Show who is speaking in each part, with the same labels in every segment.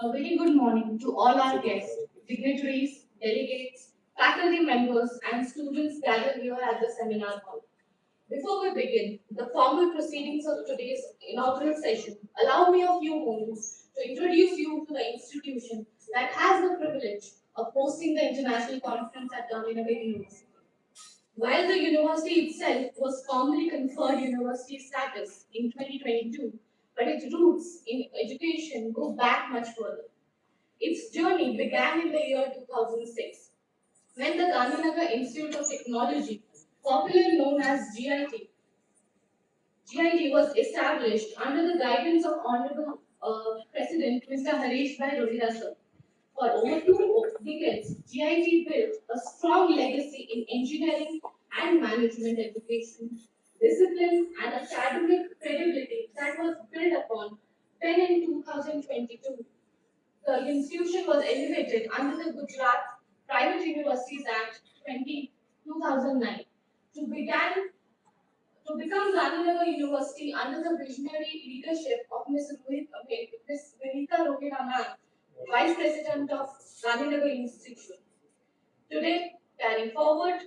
Speaker 1: A very good morning to all our guests, dignitaries, delegates, faculty members, and students gathered here at the seminar hall. Before we begin the formal proceedings of today's inaugural session, allow me a few moments to introduce you to the institution that has the privilege of hosting the international conference at Gandhinagar University. While the university itself was formally conferred university status in 2022, but its roots in education go back much further. Its journey began in the year 2006 when the Gandhinagar Institute of Technology, popularly known as GIT was established under the guidance of Honorable President Mr. Harish Bhai Rohira sir. For over two decades, GIT built a strong legacy in engineering and management education, discipline, and academic credibility that was built upon when in 2022 the institution was elevated under the Gujarat Private Universities Act 2009 to begin to become Gandhinagar University under the visionary leadership of Ms. Vinita Rohira ma'am, Vice President of Gandhinagar Institute. Today, carrying forward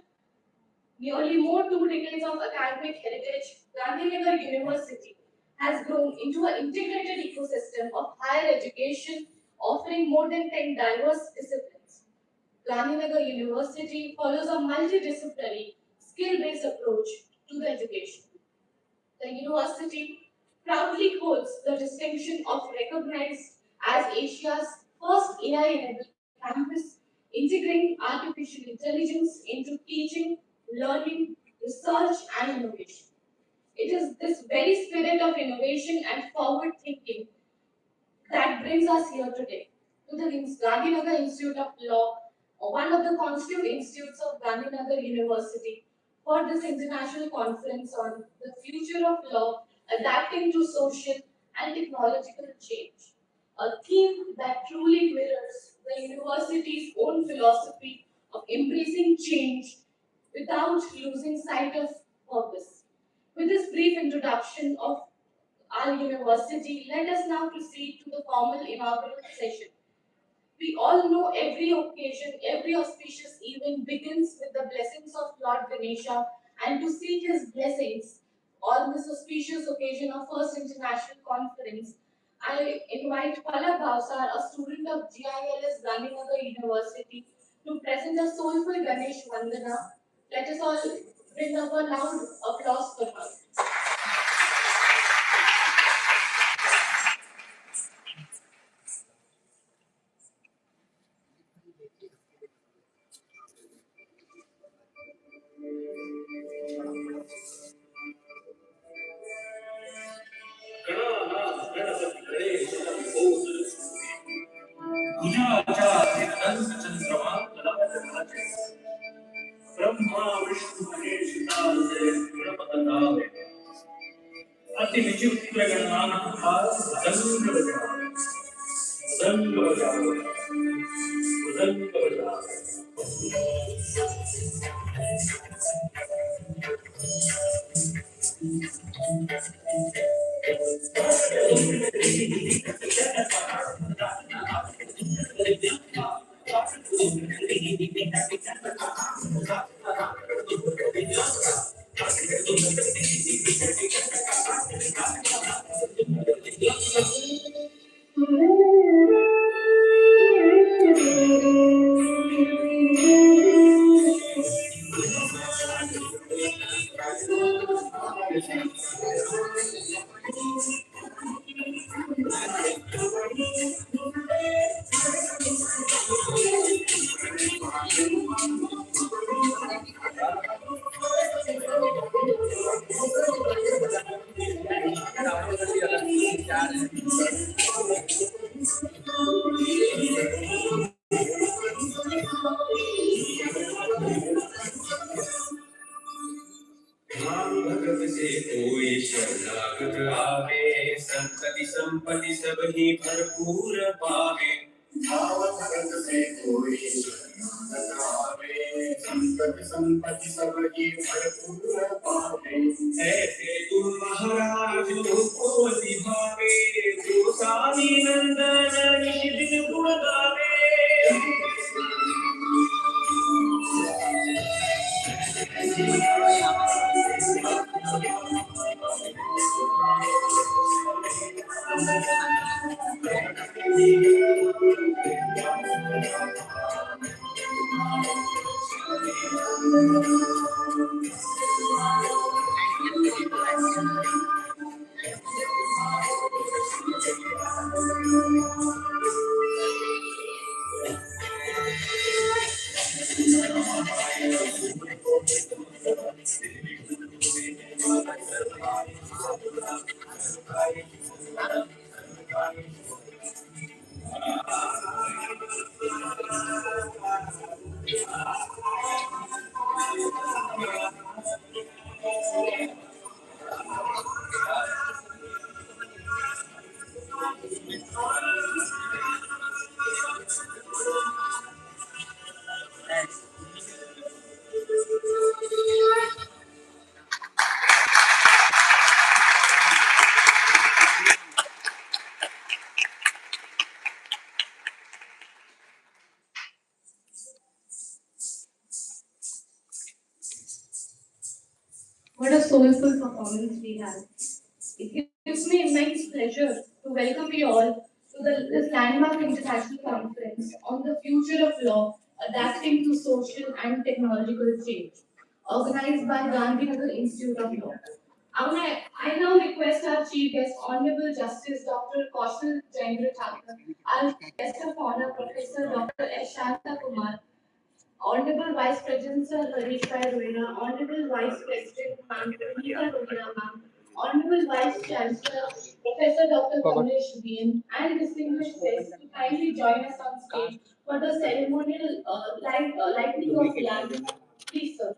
Speaker 1: nearly more 2 decades of academic heritage, Gandhinagar University has grown into an integrated ecosystem of higher education offering more than 10 diverse disciplines. Gandhinagar University follows a multidisciplinary, skill-based approach to the education. The university proudly holds the distinction of recognized as Asia's first AI-enabled campus, integrating artificial intelligence into teaching, learning, research, and innovation. It is this very spirit of innovation and forward thinking that brings us here today to the Gandhinagar Institute of Law, one of the constituent institutes of Gandhinagar University, for this international conference on the future of law adapting to social and technological change. A theme that truly mirrors the university's own philosophy of embracing change without losing sight of purpose. With this brief introduction of our university, let us now proceed to the formal inaugural session. We all know every occasion, every auspicious event begins with the blessings of Lord Ganesha, and to seek his blessings on this auspicious occasion of First International Conference, I invite Palak Bhavsar, a student of GILS Gandhinagar University, to present a soulful Ganesh Vandana. Let us all bring up a loud applause for her.
Speaker 2: Brahma Vishnu Mahesh Narad गणपतनाथ अति विचित्र गणनाथ दंग बजाओ दंग बजाओ दंग बजाओ भरपूर पावे, भाव भरत से कोई न गावे। संपत संपत्ति सबकी भरपूर पावे, ऐसे तू महाराज को निभावे, जो सारी नंदन निज दिन गुण गावे।
Speaker 1: What a soulful performance we had. It gives me immense pleasure to welcome you all to this landmark international conference on the future of law adapting to social and technological change, organized by Gandhinagar Institute of Law. I now request our Chief Guest, Honorable Justice Dr. Kaushal Jayendra Thakur, our guest of honor, Professor Dr. S. Shanta Kumar, Honorable Vice President Sir Harish Rai Rohira, Honorable Vice President Ma'am Pranita Rohira Ma'am, Honorable Vice Chancellor Professor Dr. Kamlesh BN, and distinguished guests to kindly join us on stage for the ceremonial lighting of lamp. Please, sir.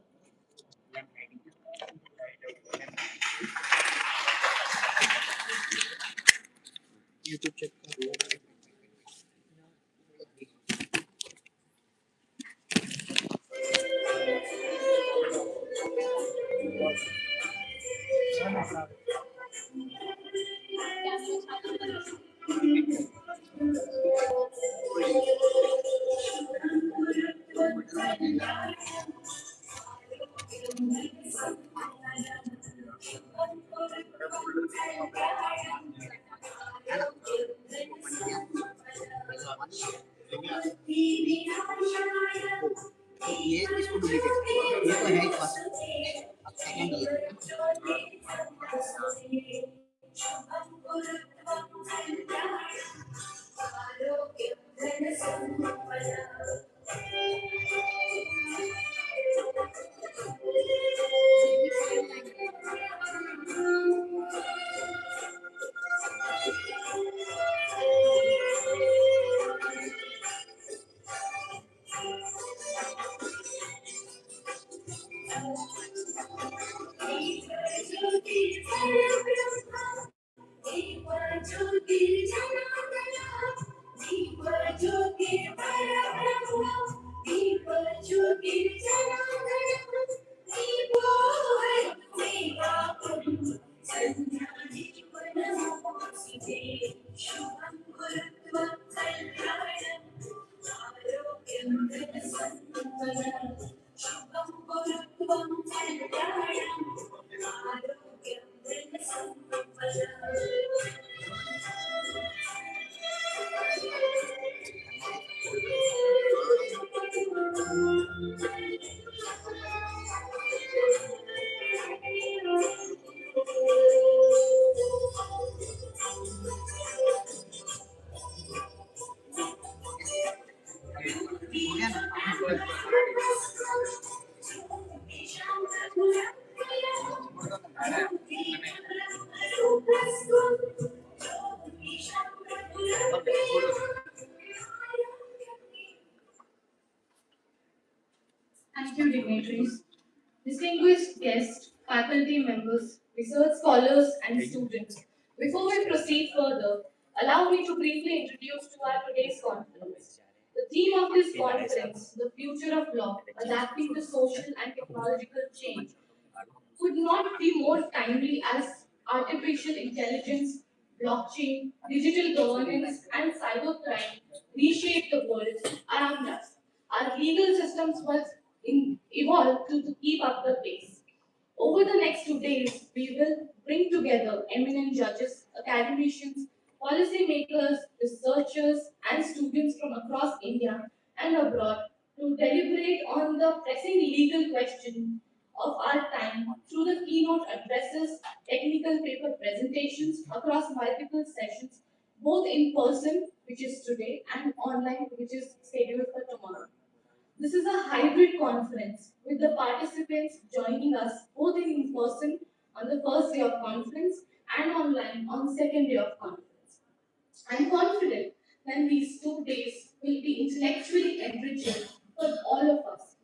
Speaker 3: ये इसको duplicate ये तो है ही पास अब second ये हो गया ना
Speaker 1: Thank you, dignitaries, distinguished guests, faculty members, research scholars, and students. Before we proceed further, Allow me to briefly introduce to our today's conference. The theme of this conference, the future of law, adapting to social and technological change, could not be more timely as artificial intelligence, blockchain, digital governance, and cybercrime reshape the world around us. Our legal systems must evolve to keep up the pace. Over the next 2 days, we will bring together eminent judges, academicians, policymakers, researchers, and students from across India and abroad to deliberate on the pressing legal question of our time through the keynote addresses, technical paper presentations across multiple sessions, both in person, which is today, and online, which is scheduled for tomorrow. This is a hybrid conference with the participants joining us both in person on the first day of conference and online on the second day of conference. I'm confident that these 2 days will be intellectually enriching for all of us.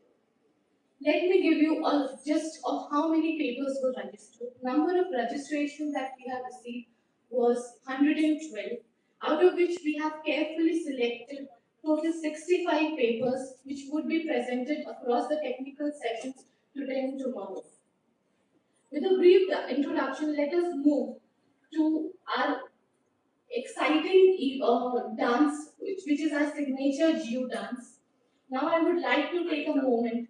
Speaker 1: Let me give you a gist of how many papers were registered. Number of registrations that we have received was 112, out of which we have carefully selected total 65 papers which would be presented across the technical sessions today and tomorrow. With a brief introduction, let us move to our exciting dance, which is our signature Geo dance. Now I would like to take a moment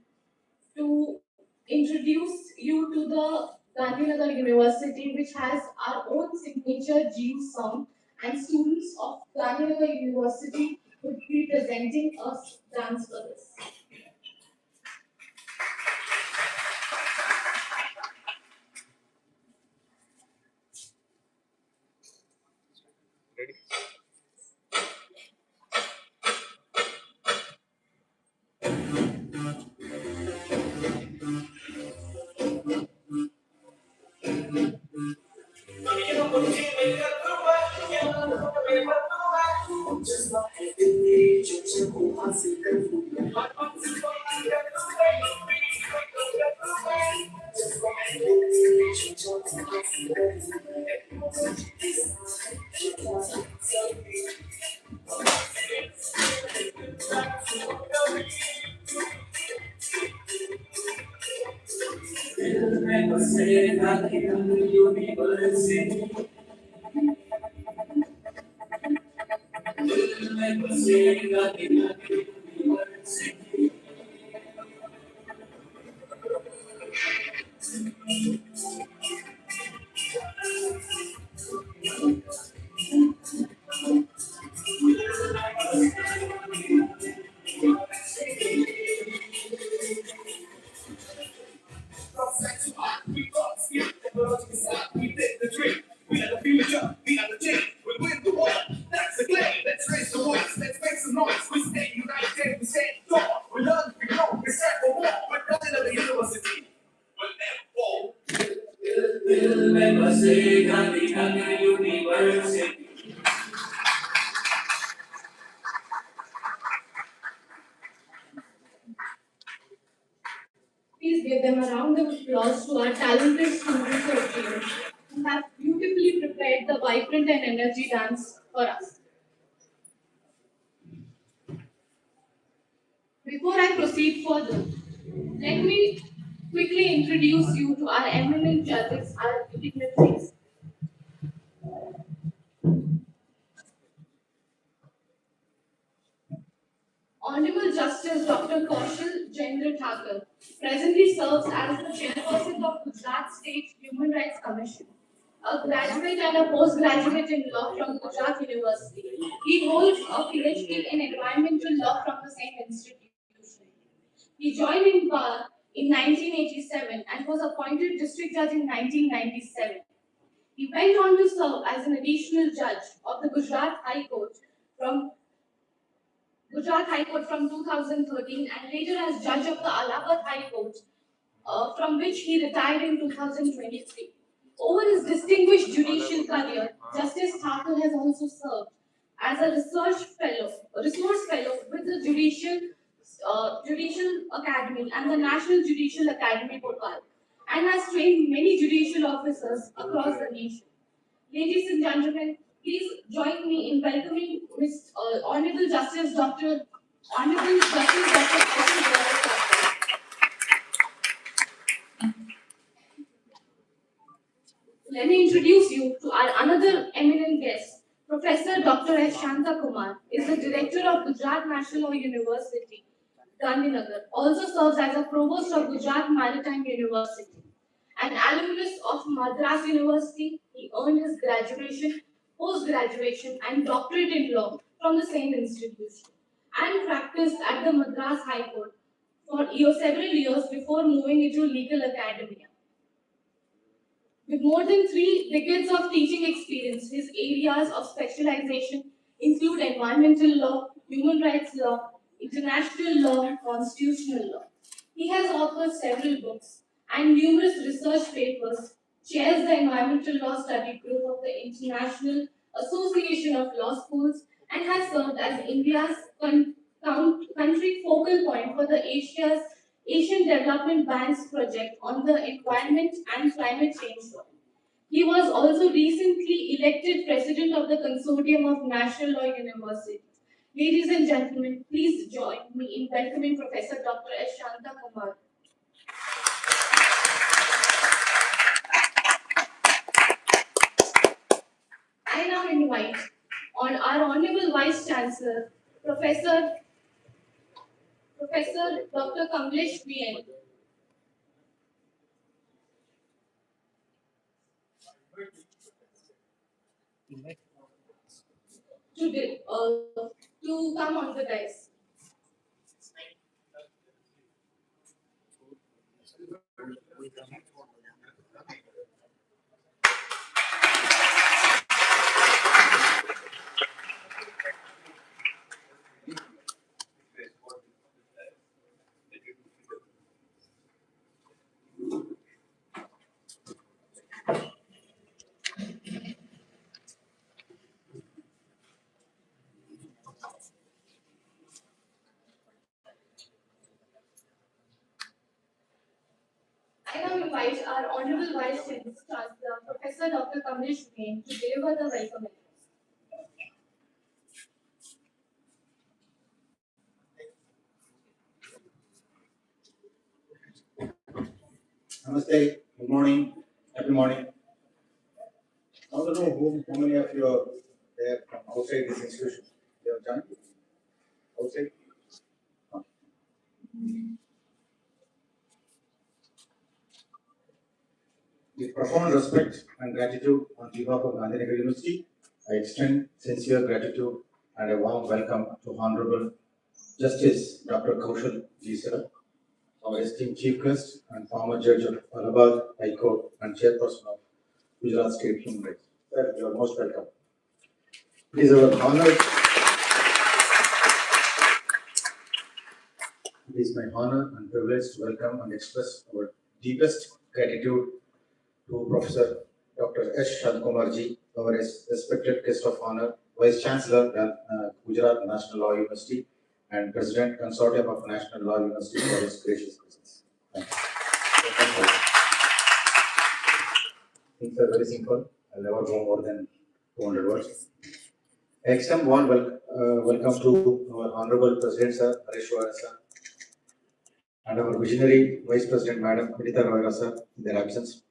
Speaker 1: to introduce you to the Gandhinagar University, which has our own signature Geo song, and students of Gandhinagar University would be presenting us dance for this. Gandhinagar University. Please give them a round of applause to our talented students of GM who have beautifully prepared the vibrant and energy dance for us. Before I proceed further, let me quickly introduce you to our eminent judges, our dignitaries. Honorable Justice Dr. Kaushal Jendra Thakur presently serves as the chairperson of Gujarat State Human Rights Commission, a graduate and a postgraduate in law from Gujarat University. He holds a PhD in environmental law from the same institution. He joined in bar in 1987 and was appointed district judge in 1997. He went on to serve as an additional judge of the from Gujarat High Court from 2013 and later as judge of the Allahabad High Court, from which he retired in 2023. Over his distinguished judicial career, Justice Thakur has also served as a resource fellow with the Judicial Academy and the National Judicial Academy Bhopal, and has trained many judicial officers across the nation. Ladies and gentlemen, Please join me in welcoming Honorable Justice Dr. Honorable Justice Dr. Let me introduce you to our another eminent guest. Professor Dr. S. Shanta Kumar is the director of Gujarat National Law University, Gandhinagar. Also serves as a provost of Gujarat Maritime University. An alumnus of Madras University, he earned his graduation, post-graduation, and doctorate in law from the same institution, and practiced at the Madras High Court for several years before moving into legal academia. With more than 3 decades of teaching experience, his areas of specialization include environmental law, human rights law, international law, constitutional law. He has authored several books and numerous research papers, chairs the Environmental Law Study Group of the International Association of Law Schools, and has served as India's country focal point for the Asian Development Bank's project on the environment and climate change law. He was also recently elected president of the Consortium of National Law Universities. Ladies and gentlemen, please join me in welcoming Professor Dr. S. Shanta Kumar. I now invite on our Honorable Vice Chancellor, Professor Dr. Kamlesh VN, to come on the dais. I now invite our Honorable Vice Chancellor, Professor Dr. Kamlesh VN, to deliver the welcome address.
Speaker 4: Namaste, good morning, happy morning. I want to know how many of you are there from outside this institution? You have joined? Outside? With profound respect and gratitude on behalf of Gandhinagar University, I extend sincere gratitude and a warm welcome to Honorable Justice Dr. Kaushal G. Sir, our esteemed Chief Guest and former Judge of Allahabad High Court and Chairperson of Gujarat State Human Rights. Sir, you are most welcome. It is our honor. It is my honor and privilege to welcome and express our deepest gratitude to Professor Dr. S. Shantkumar ji, our respected guest of honor, Vice Chancellor Gujarat National Law University and President Consortium of National Law University for his gracious presence. Thank you. Things are very simple. I'll never go more than 200 words. I extend warm welcome to our Honorable President Sir, Harish sir, and our visionary Vice President Madam Anita Roy sir in their absence.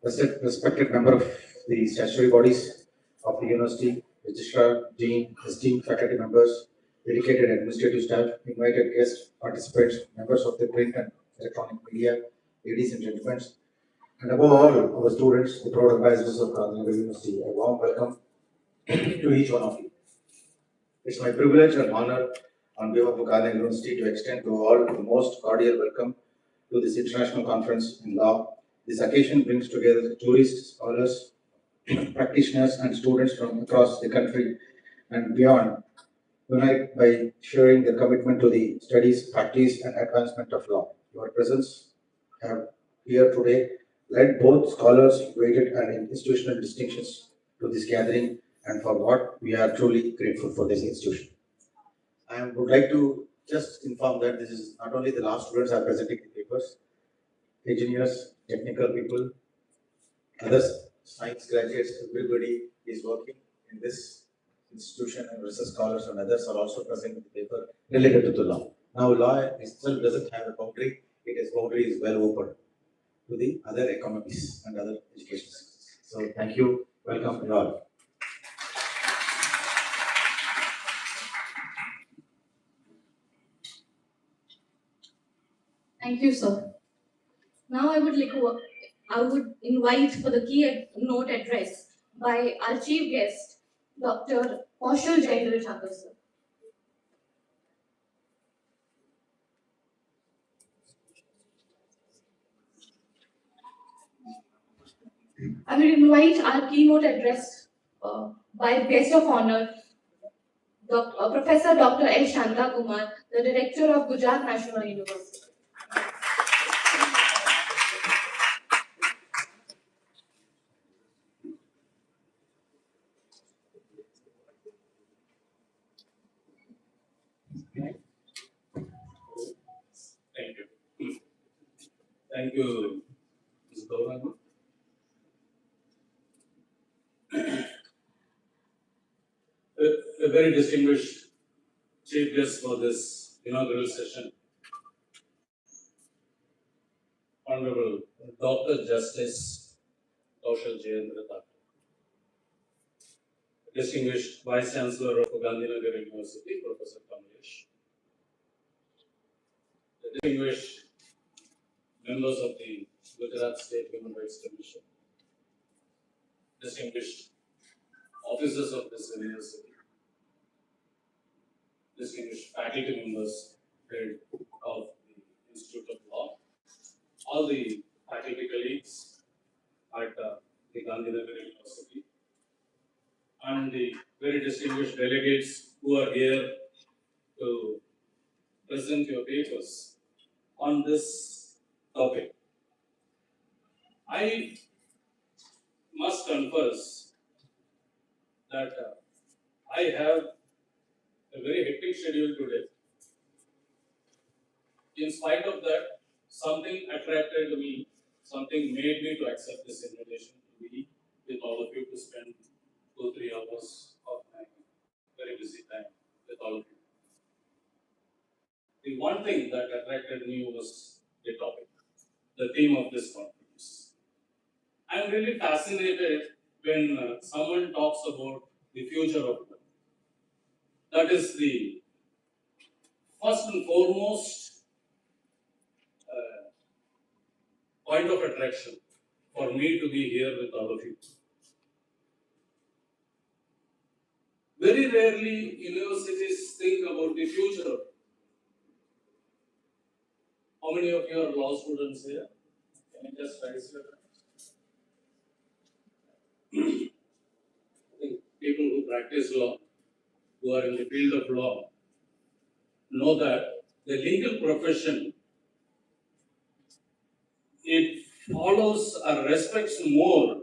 Speaker 4: Respected member of the statutory bodies of the university, registrar, dean, esteemed faculty members, dedicated administrative staff, invited guests, participants, members of the print and electronic media, ladies and gentlemen, and above all, our students, the proud ambassadors of Gandhinagar University. A warm welcome to each one of you. It's my privilege and honor on behalf of Gandhinagar University to extend to all the most cordial welcome to this international conference in law. This occasion brings together tourists, scholars, practitioners, and students from across the country and beyond, unite by sharing their commitment to the studies, practice, and advancement of law. Your presence here today led both scholars, weighted and institutional distinctions to this gathering, and for what we are truly grateful for this institution. I would like to just inform that this is not only the law students are presenting the papers, engineers, technical people, others, science graduates, everybody is working in this institution and research scholars and others are also presenting the paper related to the law. Now, law itself doesn't have a boundary; its boundary is well open to the other economies and other education systems. So, thank you. Welcome you all.
Speaker 1: Thank you, sir. Now I would invite for the keynote address by our chief guest, Dr. Kaushal Jayendra Thakur, sir. I will invite our keynote address by guest of honor, Professor Dr. S. Shanta Kumar, the Director of Gujarat National University.
Speaker 2: Thank you. Thank you, Ms. Gauranga. A very distinguished chief guest for this inaugural session, Honorable Dr. Justice Kaushal Jayendra Thakur, distinguished Vice Chancellor of Gandhinagar University, Professor Kamlesh, the distinguished members of the Gujarat State Human Rights Commission, distinguished officers of this university, distinguished faculty members, head of the Institute of Law, all the faculty colleagues at the Gandhinagar University, and the very distinguished delegates who are here to present your papers on this topic. I must confess that I have a very hectic schedule today. In spite of that, something attracted me, something made me to accept this invitation to be with all of you to spend 2-3 hours of my very busy time with all of you. The one thing that attracted me was the topic, the theme of this conference. I'm really fascinated when someone talks about the future of work. That is the first and foremost point of attraction for me to be here with all of you. Very rarely universities think about the future. How many of you are law students here? Can you just raise your hand? I think people who practice law, who are in the field of law, know that the legal profession, it follows or respects more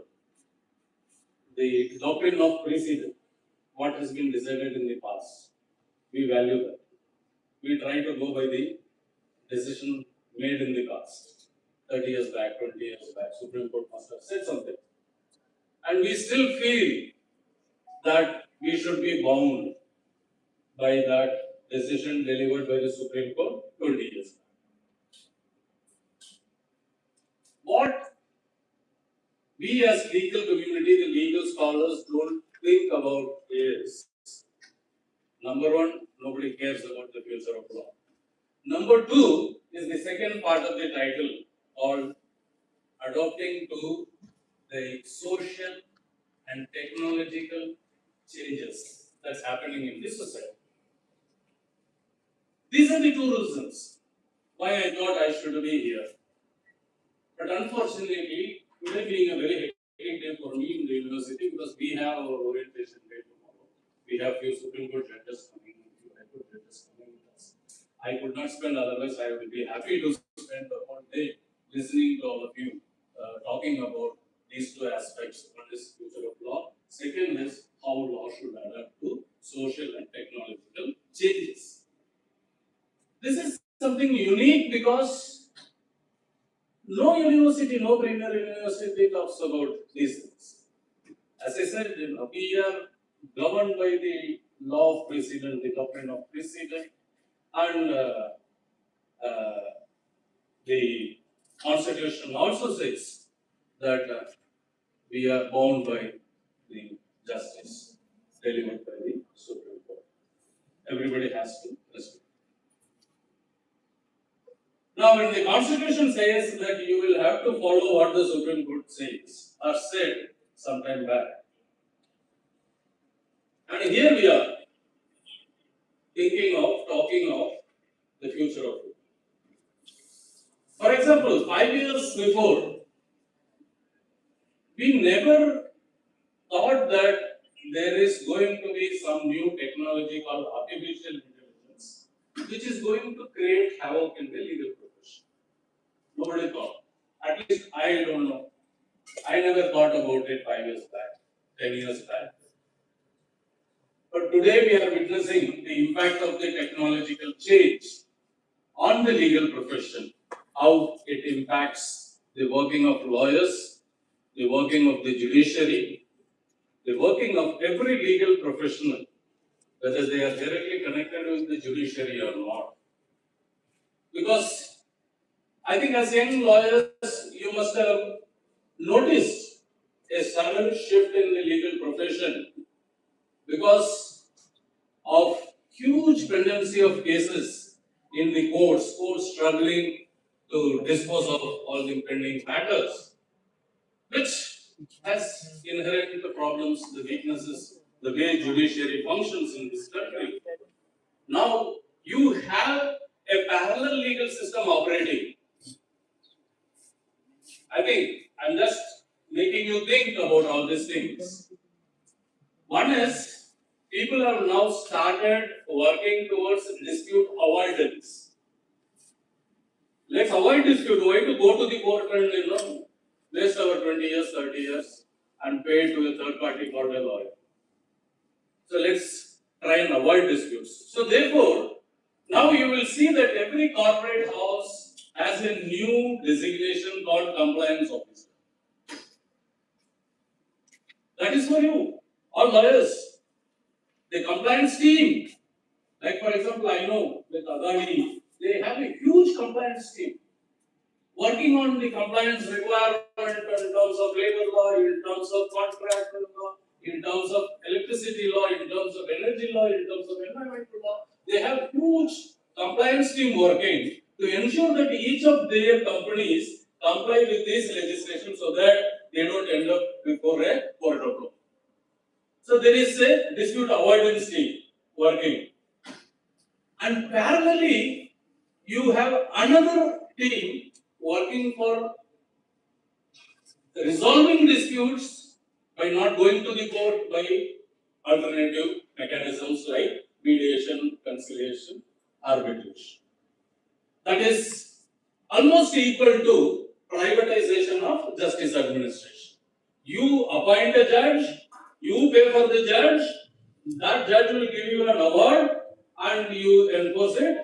Speaker 2: the doctrine of precedent, what has been decided in the past. We value that. We try to go by the decision made in the past. 30 years back, 20 years back, Supreme Court must have said something. And we still feel that we should be bound by that decision delivered by the Supreme Court 20 years back. What we as legal community, the legal scholars don't think about is, number one, nobody cares about the future of law. Number two is the second part of the title called adopting to the social and technological changes that's happening in this society. These are the two reasons why I thought I should be here. But unfortunately, today being a very hectic day for me in the university because we have our orientation day tomorrow. We have few Supreme Court judges coming, few High Court judges coming with us. I could not spend, otherwise I would be happy to spend the whole day listening to all of you talking about these two aspects. One is future of law. Second is how law should adapt to social and technological changes. This is something unique because no university, no premier university talks about these things. As I said, we are governed by the law of precedent, the doctrine of precedent, and the Constitution also says that we are bound by the justice delivered by the Supreme Court. Everybody has to respect. Now, when the Constitution says that you will have to follow what the Supreme Court says or said sometime back, and here we are talking of the future of it. For example, 5 years before, we never thought that there is going to be some new technology called artificial intelligence, which is going to create havoc in the legal profession. Nobody thought. At least I don't know. I never thought about it 5 years back, 10 years back. But today we are witnessing the impact of the technological change on the legal profession, how it impacts the working of lawyers, the working of the judiciary, the working of every legal professional, whether they are directly connected with the judiciary or not. Because I think as young lawyers, you must have noticed a sudden shift in the legal profession because of huge pendency of cases in the courts struggling to dispose of all the pending matters, which has inherent problems, the weaknesses, the way judiciary functions in this country. Now you have a parallel legal system operating. I think I'm just making you think about all these things. One is people have now started working towards dispute avoidance. Let's avoid dispute. Why to go to the court and waste our 20 years, 30 years and pay to a third party court a lawyer. So let's try and avoid disputes. So therefore, now you will see that every corporate house has a new designation called compliance officer. That is for you, all lawyers. The compliance team, like for example, I know with Adani, they have a huge compliance team working on the compliance requirement in terms of labor law, in terms of contract law, in terms of electricity law, in terms of energy law, in terms of environmental law. They have huge compliance team working to ensure that each of their companies comply with this legislation so that they don't end up before a court of law. So there is a dispute avoidance team working. And parallelly, you have another team working for resolving disputes by not going to the court by alternative mechanisms like mediation, conciliation, arbitration. That is almost equal to privatization of justice administration. You appoint a judge, you pay for the judge, that judge will give you an award and you enforce it.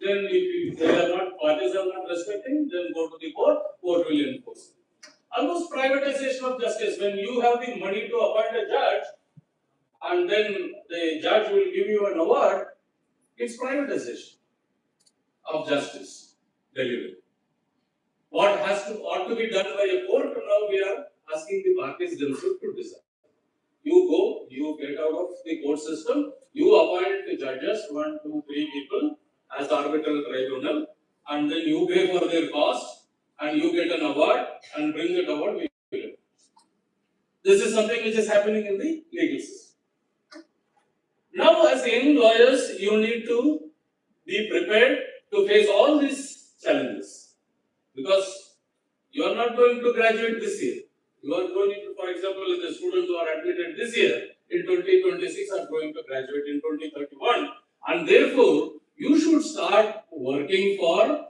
Speaker 2: Then if they are not, parties are not respecting, then go to the court will enforce it. Almost privatization of justice. When you have the money to appoint a judge and then the judge will give you an award, it's privatization of justice delivery. What ought to be done by a court, now we are asking the parties themselves to decide. You go, you get out of the court system, you appoint the judges, 1, 2, 3 people as arbitral tribunal, and then you pay for their cost, and you get an award, and bring that award. This is something which is happening in the legal system. Now, as young lawyers, you need to be prepared to face all these challenges, because you are not going to graduate this year. You are going to, for example, the students who are admitted this year in 2026 are going to graduate in 2031, and therefore you should start working for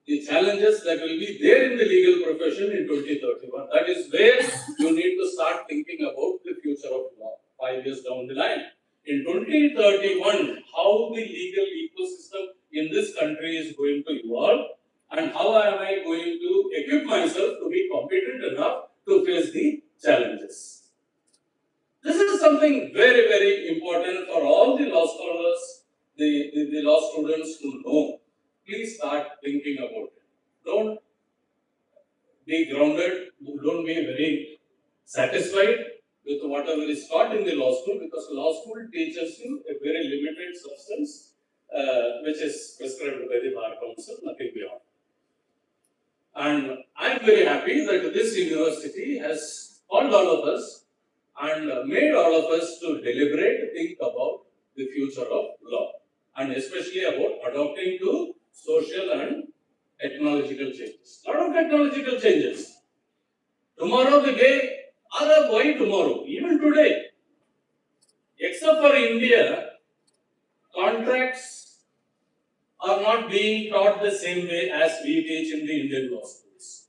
Speaker 2: the challenges that will be there in the legal profession in 2031. That is where you need to start thinking about the future of law 5 years down the line. In 2031, how the legal ecosystem in this country is going to evolve, and how am I going to equip myself to be competent enough to face the challenges. This is something very, very important for all the law scholars, the law students to know. Please start thinking about it. Don't be grounded, don't be very satisfied with whatever is taught in the law school, because law school teaches you a very limited substance which is prescribed by the Bar Council, nothing beyond. And I am very happy that this university has called all of us and made all of us to deliberate, think about the future of law, and especially about adapting to social and technological changes. A lot of technological changes. Tomorrow the day, or why tomorrow? Even today, except for India, contracts are not being taught the same way as we teach in the Indian law schools.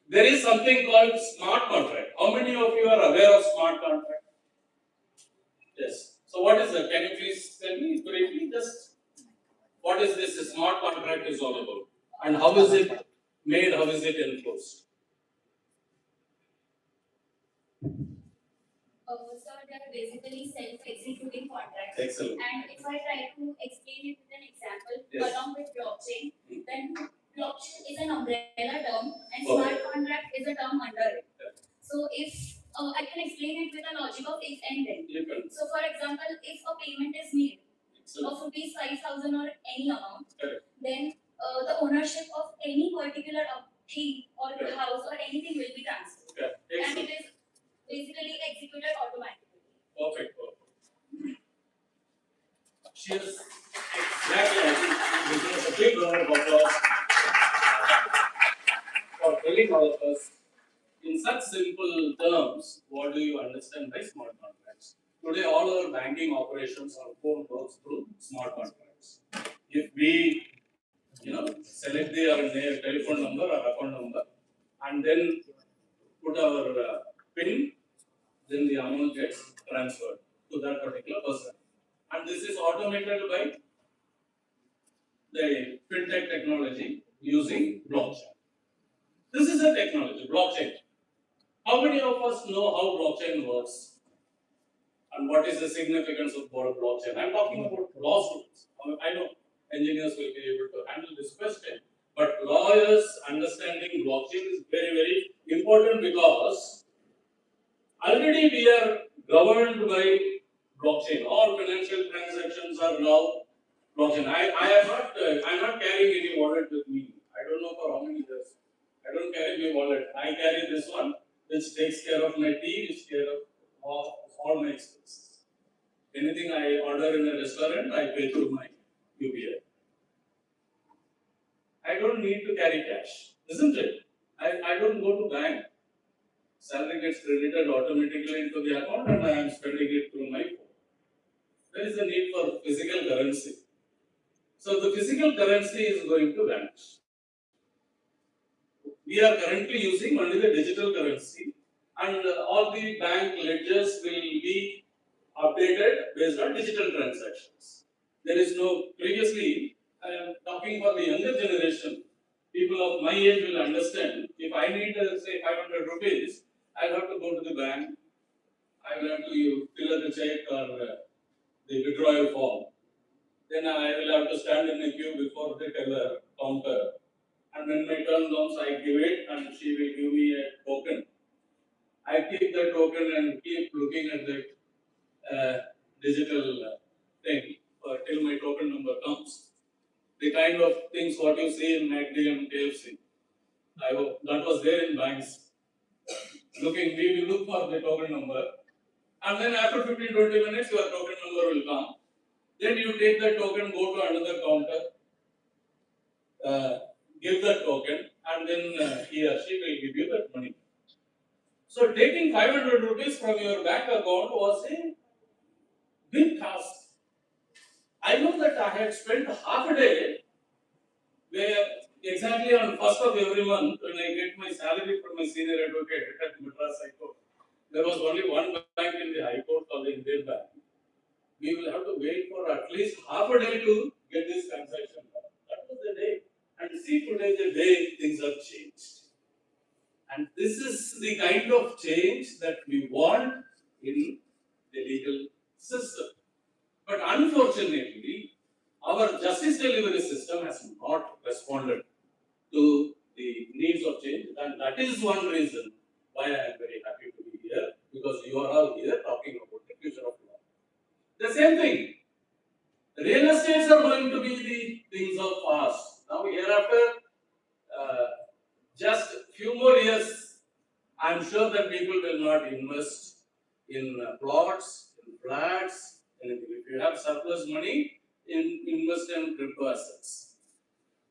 Speaker 2: There is something called smart contract. How many of you are aware of smart contract? Yes. So what is that? Can you please tell me briefly just what is this smart contract is all about? And how is it made? How is it enforced?
Speaker 1: So they are basically self-executing contracts.
Speaker 2: Excellent.
Speaker 1: And if I try to explain it with an example,
Speaker 2: Yes.
Speaker 1: along with blockchain, then blockchain is an umbrella term and
Speaker 2: Okay.
Speaker 1: smart contract is a term under it.
Speaker 2: Yeah.
Speaker 1: So if I can explain it with a logic of if and then.
Speaker 2: You can.
Speaker 1: So for example, if a payment is made
Speaker 2: Excellent.
Speaker 1: of rupees 5,000 or any amount,
Speaker 2: Correct.
Speaker 1: then the ownership of any particular thing or
Speaker 2: Correct.
Speaker 1: house or anything will be transferred.
Speaker 2: Yeah.
Speaker 1: And
Speaker 2: Excellent.
Speaker 1: it is basically executed automatically.
Speaker 2: Perfect. Perfect. Cheers. Exactly. I think we deserve a big round of applause for telling all of us in such simple terms what do you understand by smart contracts. Today, all our banking operations on phone works through smart contracts. If we, select our telephone number or account number, and then put our PIN, then the amount gets transferred to that particular person. And this is automated by the fintech technology using blockchain. This is a technology, blockchain. How many of us know how blockchain works? And what is the significance of blockchain? I'm talking about law students. I know engineers will be able to handle this question, but lawyers understanding blockchain is very, very important because already we are governed by blockchain. All financial transactions are now blockchain. I'm not carrying any wallet with me. I don't know for how many years. I don't carry my wallet. I carry this one, which takes care of my tea, which takes care of all my expenses. Anything I order in a restaurant, I pay through my UPI. I don't need to carry cash, isn't it? I don't go to bank. Salary gets credited automatically into the account and I am spending it through my phone. There is a need for physical currency. So the physical currency is going to vanish. We are currently using only the digital currency, and all the bank ledgers will be updated based on digital transactions. There is no, previously, I am talking for the younger generation, people of my age will understand, if I need say 500 rupees, I'll have to go to the bank, I will have to fill up the check or the withdrawal form. Then I will have to stand in a queue before the teller counter. And when my turn comes, I give it and she will give me a token. I keep the token and keep looking at the digital thing till my token number comes. The kind of things what you see in McD and KFC, I hope that was there in banks. We will look for the token number, and then after 15-20 minutes, your token number will come. Then you take the token, go to another counter, give the token, and then he or she will give you that money. So taking 500 rupees from your bank account was a big task. I know that I had spent half a day where exactly on 1st of every month when I get my salary from my senior advocate at Madras High Court. There was only one bank in the High Court called the Indian Bank. We will have to wait for at least half a day to get this transaction done. That was the day. And see today the day things have changed. And this This is the kind of change that we want in the legal system. But unfortunately, our justice delivery system has not responded to the needs of change, and that is one reason why I am very happy to be here, because you are all here talking about the future of law. The same thing, real estates are going to be the things of past. Now, hereafter, just few more years, I am sure that people will not invest in plots, in flats, anything. If you have surplus money, invest in crypto assets,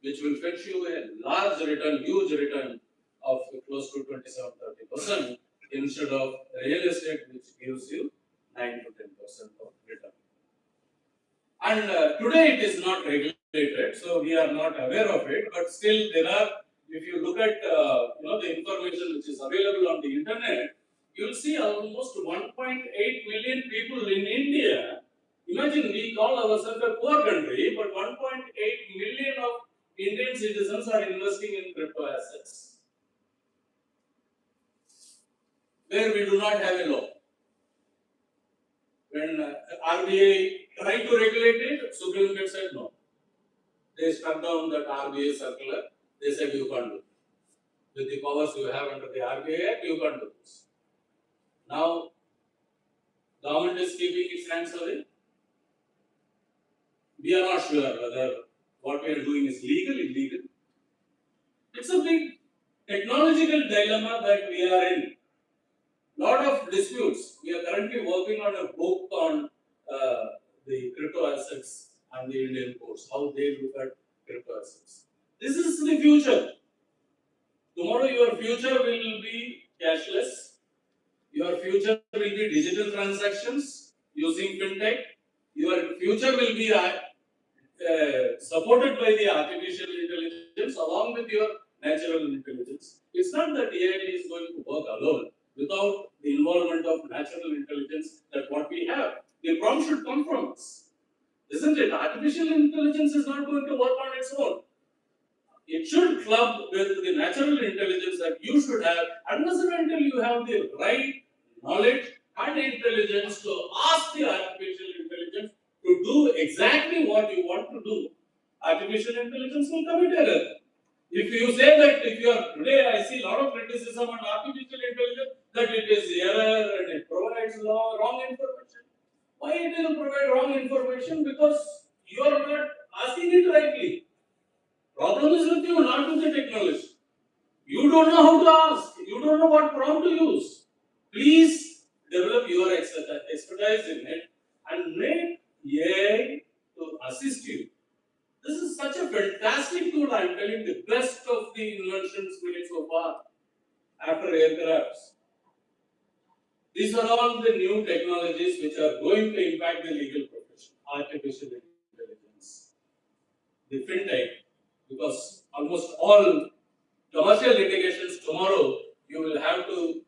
Speaker 2: which will fetch you a large return, huge return of close to 27-30% instead of real estate, which gives you 9 to 10% of return. And today it is not regulated, so we are not aware of it. But still, there are. If you look at the information which is available on the internet, you will see almost 1.8 million people in India. Imagine, we call ourselves a poor country, but 1.8 million of Indian citizens are investing in crypto assets, where we do not have a law. When RBI tried to regulate it, Supreme Court said no. They struck down that RBI circular. They said you can't do it. With the powers you have under the RBI Act, you can't do this. Now, government is keeping its hands away. We are not sure whether what we are doing is legal, illegal. It's a big technological dilemma that we are in. Lot of disputes. We are currently working on a book on the crypto assets and the Indian courts, how they look at crypto assets. This is the future. Tomorrow your future will be cashless. Your future will be digital transactions using fintech. Your future will be supported by the artificial intelligence along with your natural intelligence. It's not that AI is going to work alone without the involvement of natural intelligence that what we have. The prompt should come from us. Isn't it? Artificial intelligence is not going to work on its own. It should club with the natural intelligence that you should have, unless and until you have the right knowledge and intelligence to ask the artificial intelligence to do exactly what you want to do. Artificial intelligence will commit error. If you say that, if you are today, I see a lot of criticism on artificial intelligence that it is error and it provides wrong information. Why it will provide wrong information? Because you are not asking it rightly. Problem is with you, not with the technology. You don't know how to ask. You don't know what prompt to use. Please develop your expertise in it and make AI to assist you. This is such a fantastic tool. I am telling the best of the inventions made so far after aircrafts. These are all the new technologies which are going to impact the legal profession. Artificial intelligence, the fintech, because almost all commercial litigations tomorrow, you will have to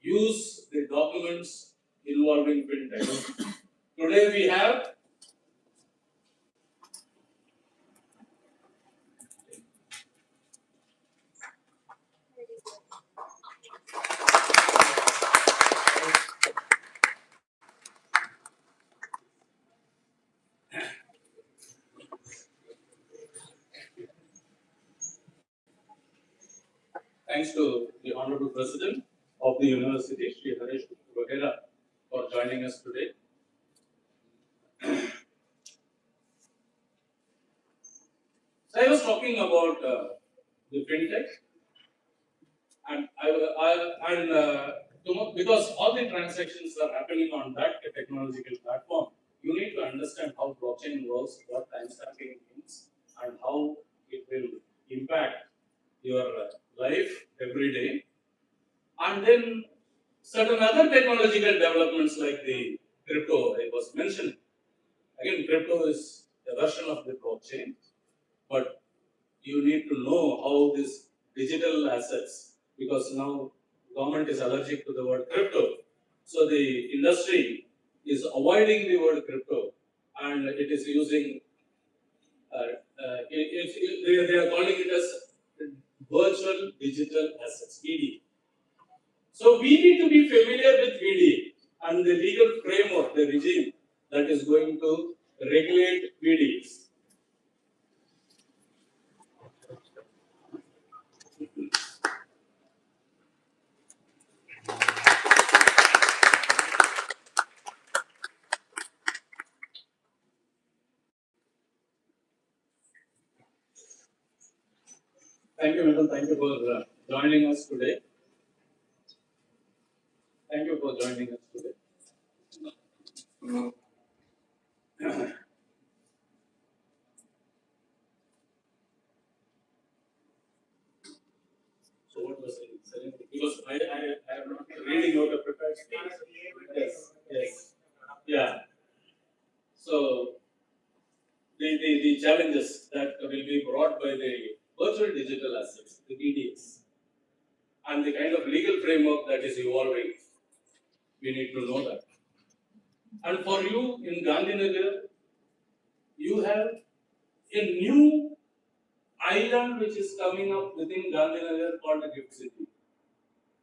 Speaker 2: use the documents involving fintech. Today we have thanks to the Honorable President of the University, Shri Harish Vagera, for joining us today. So I was talking about the fintech, and because all the transactions are happening on that technological platform, you need to understand how blockchain works, what timestamping means, and how it will impact your life every day. And then certain other technological developments like the crypto I was mentioning. Again, crypto is a version of the blockchain, but you need to know how this digital assets, because now government is allergic to the word crypto. So the industry is avoiding the word crypto and it is using, they are calling it as virtual digital assets, ED. So we need to be familiar with VDA and the legal framework, the regime that is going to regulate VDAs. Thank you, madam. Thank you for joining us today. Thank you for joining us today. So what was I saying? Because I am not reading out a prepared speech. Yes, yes. Yeah. So the challenges that will be brought by the virtual digital assets, the VDAs, and the kind of legal framework that is evolving, we need to know that. And for you in Gandhinagar, you have a new island which is coming up within Gandhinagar called the Gift City.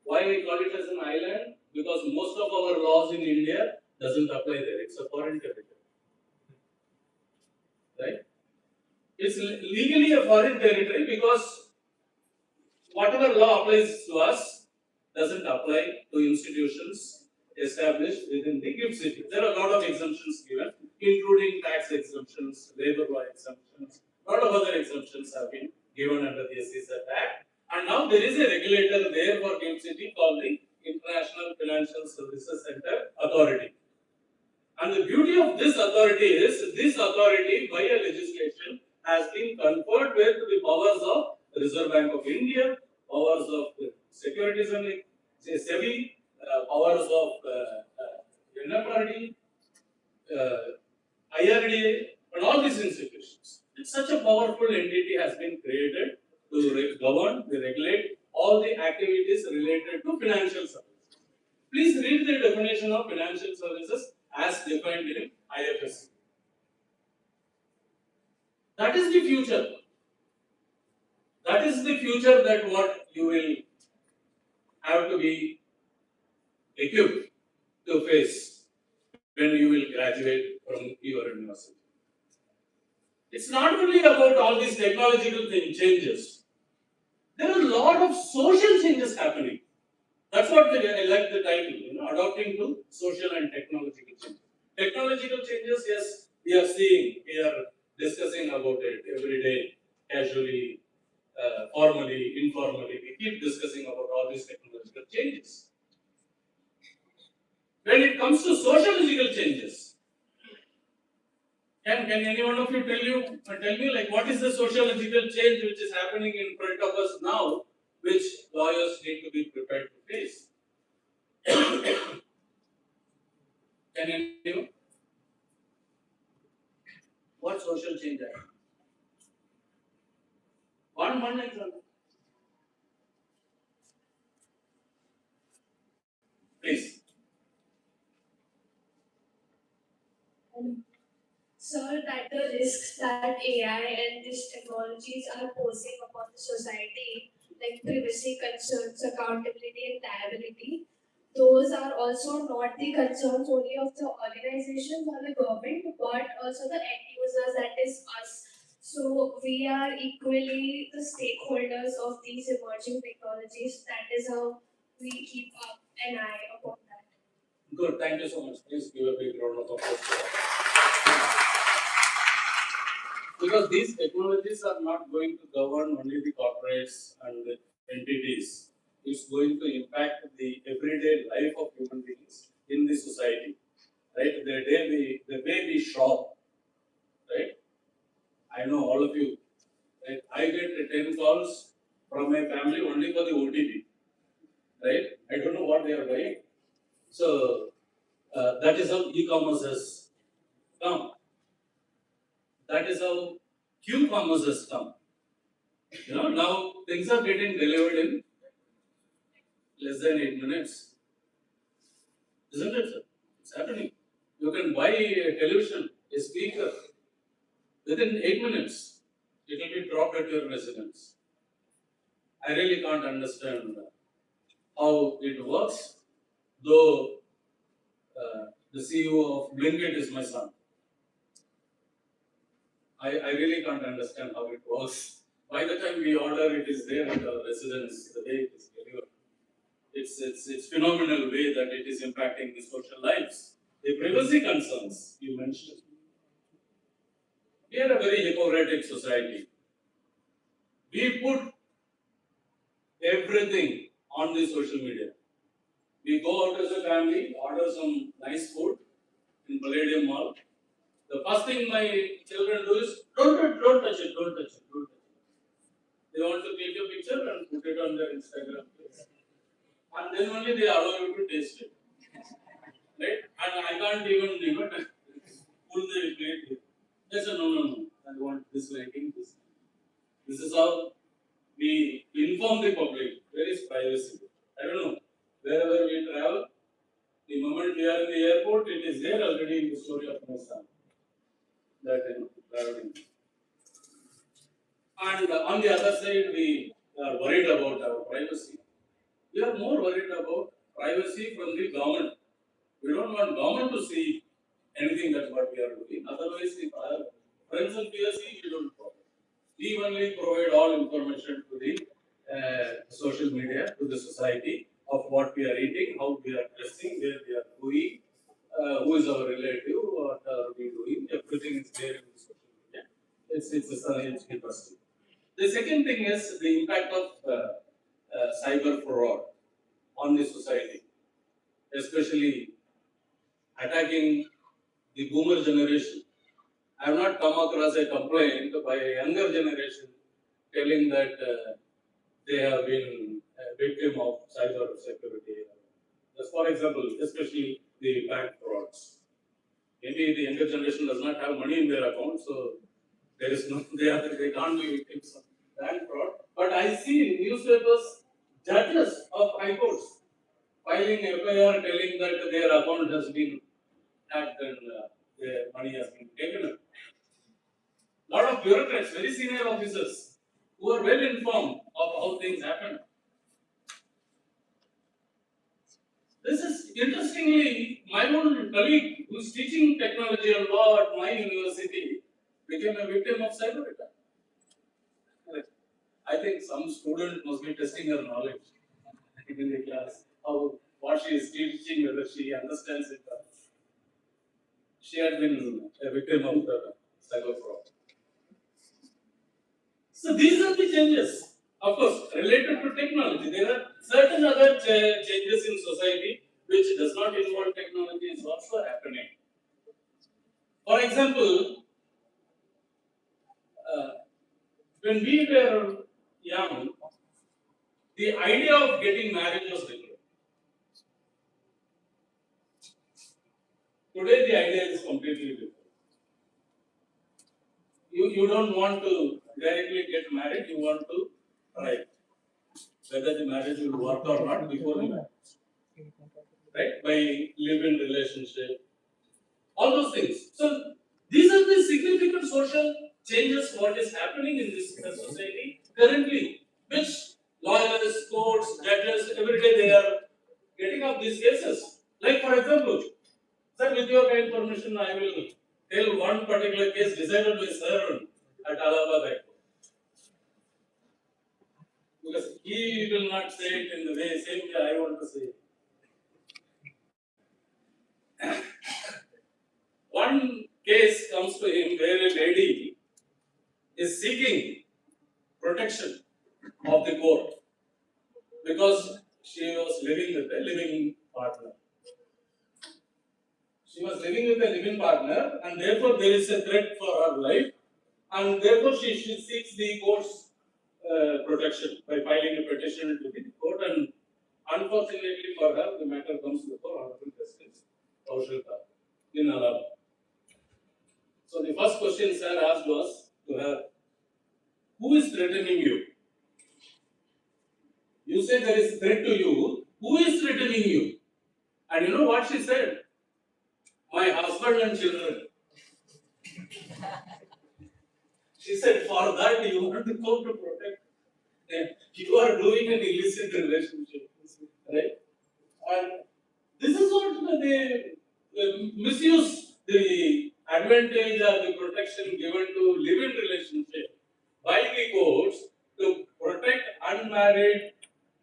Speaker 2: Why I call it as an island? Because most of our laws in India doesn't apply there. It's a foreign territory, right? It's legally a foreign territory because whatever law applies to us doesn't apply to institutions established within the gift city. There are a lot of exemptions given, including tax exemptions, labor law exemptions, a lot of other exemptions have been given under the SEZ Act. And now there is a regulator there for gift city called the International Financial Services Center Authority. And the beauty of this authority is, this authority by a legislation has been conferred with the powers of the Reserve Bank of India, powers of the Securities and SEBI, powers of NFRD, IRDA, and all these institutions. It's such a powerful entity has been created to govern, to regulate all the activities related to financial services. Please read the definition of financial services as defined in IFSC. That is the future. That is the future that what you will have to be equipped to face when you will graduate from your university. It's not only about all these technological changes. There are a lot of social changes happening. That's what I like the title, adapting to social and technological changes. Technological changes, yes, we are seeing, we are discussing about it every day, casually, formally, informally. We keep discussing about all these technological changes. When it comes to sociological changes, can any one of you tell me like what is the sociological change which is happening in front of us now, which lawyers need to be prepared to face? Can anyone? What social change are? One example. Please.
Speaker 5: Sir, that the risks that AI and these technologies are posing upon the society, like privacy concerns, accountability, and liability, those are also not the concerns only of the organizations or the government, but also the end users, that is us. So we are equally the stakeholders of these emerging technologies. That is how we keep up an eye upon that.
Speaker 2: Good, thank you so much. Please give a big round of applause. Because these technologies are not going to govern only the corporates and the entities. It's going to impact the everyday life of human beings in the society. Right? The way we shop, right? I know all of you. Right? I get 10 calls from my family only for the OTP. Right? I don't know what they are buying. So that is how e-commerce has come. That is how Q-commerce has come. Now things are getting delivered in less than 8 minutes. Isn't it, sir? It's happening. You can buy a television, a speaker, within 8 minutes. It will be dropped at your residence. I really can't understand how it works, though the CEO of Blinkit is my son. I really can't understand how it works. By the time we order, it is there at our residence, the way it is delivered. It's phenomenal way that it is impacting the social lives. The privacy concerns you mentioned. We are a very Hippocratic society. We put everything on the social media. We go out as a family, order some nice food in Palladium Mall. The first thing my children do is don't touch it, don't touch it, don't touch it. They want to take a picture and put it on their Instagram page. And then only they allow you to taste it. Right? And I can't even pull the plate. They say no. I want this lighting, this. This is how we inform the public. Where is privacy? I don't know. Wherever we travel, the moment we are in the airport, it is there already in the story of my son. That traveling. And on the other side, we are worried about our privacy. We are more worried about privacy from the government. We don't want government to see anything that what we are doing. Otherwise, if our friends and peers see, we don't bother. We only provide all information to the social media, to the society of what we are eating, how we are dressing, where we are going, who is our relative, what are we doing. Everything is there in the social media. It's interesting. The second thing is the impact of cyber fraud on the society, especially attacking the boomer generation. I have not come across a complaint by a younger generation telling that they have been a victim of cyber security. Just for example, especially the bank frauds. Maybe the younger generation does not have money in their account, so there is no they can't be victims of bank fraud. But I see in newspapers judges of high courts filing FIR telling that their account has been hacked and their money has been taken. A lot of bureaucrats, very senior officers, who are well informed of how things happen. This is interestingly, my own colleague who is teaching technology and law at my university became a victim of cyber attack. I think some student must be testing her knowledge in the class, how what she is teaching, whether she understands it. She had been a victim of the cyber fraud. So these are the changes, of course, related to technology. There are certain other changes in society which does not involve technology is also happening. For example, uh, when we were young, the idea of getting married was different. Today, the idea is completely different. You don't want to directly get married, you want to try whether the marriage will work or not before the marriage. Right? By live-in relationship, all those things. So these are the significant social changes what is happening in this society currently, which lawyers, courts, judges, every day they are getting up these cases. Like for example, sir, with your kind permission, I will tell one particular case decided by sir at Allahabad High Court. Because he will not say it in the way, same way I want to say it. One case comes to him where a lady is seeking protection of the court because she was living with a living partner. She was living with a living partner and therefore there is a threat for her life and therefore she seeks the court's protection by filing a petition to the court and unfortunately for her the matter comes before Honorable Justice Kaushal in Allahabad. So the first question sir asked was to her, who is threatening you? You say there is threat to you. Who is threatening you? And you know what she said? My husband and children. She said, for that you want to go to protect them. You are doing an illicit relationship. right? And this is what they misuse the advantage or the protection given to live-in relationship by the courts to protect unmarried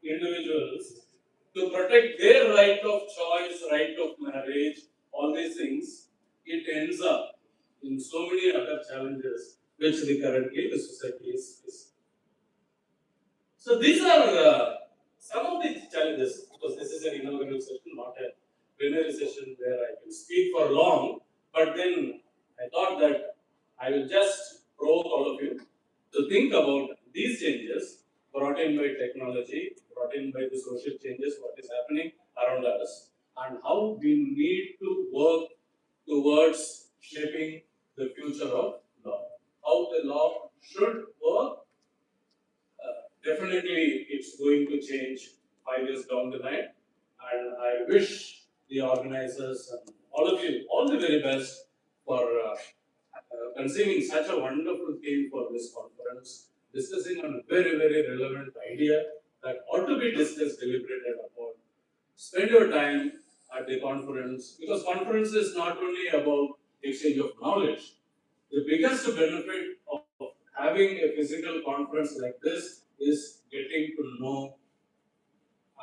Speaker 2: individuals, to protect their right of choice, right of marriage, all these things. It ends up in so many other challenges which currently the society is facing. So these are some of the challenges, because this is an inaugural session, not a plenary session where I can speak for long. But then I thought that I will just provoke all of you to think about these changes brought in by technology, brought in by the social changes, what is happening around us, and how we need to work towards shaping the future of law. How the law should work. Definitely it's going to change 5 years down the line. And I wish the organizers and all of you all the very best for conceiving such a wonderful theme for this conference, discussing on a very, very relevant idea that ought to be discussed, deliberated upon. Spend your time at the conference, because conference is not only about exchange of knowledge. The biggest benefit of having a physical conference like this is getting to know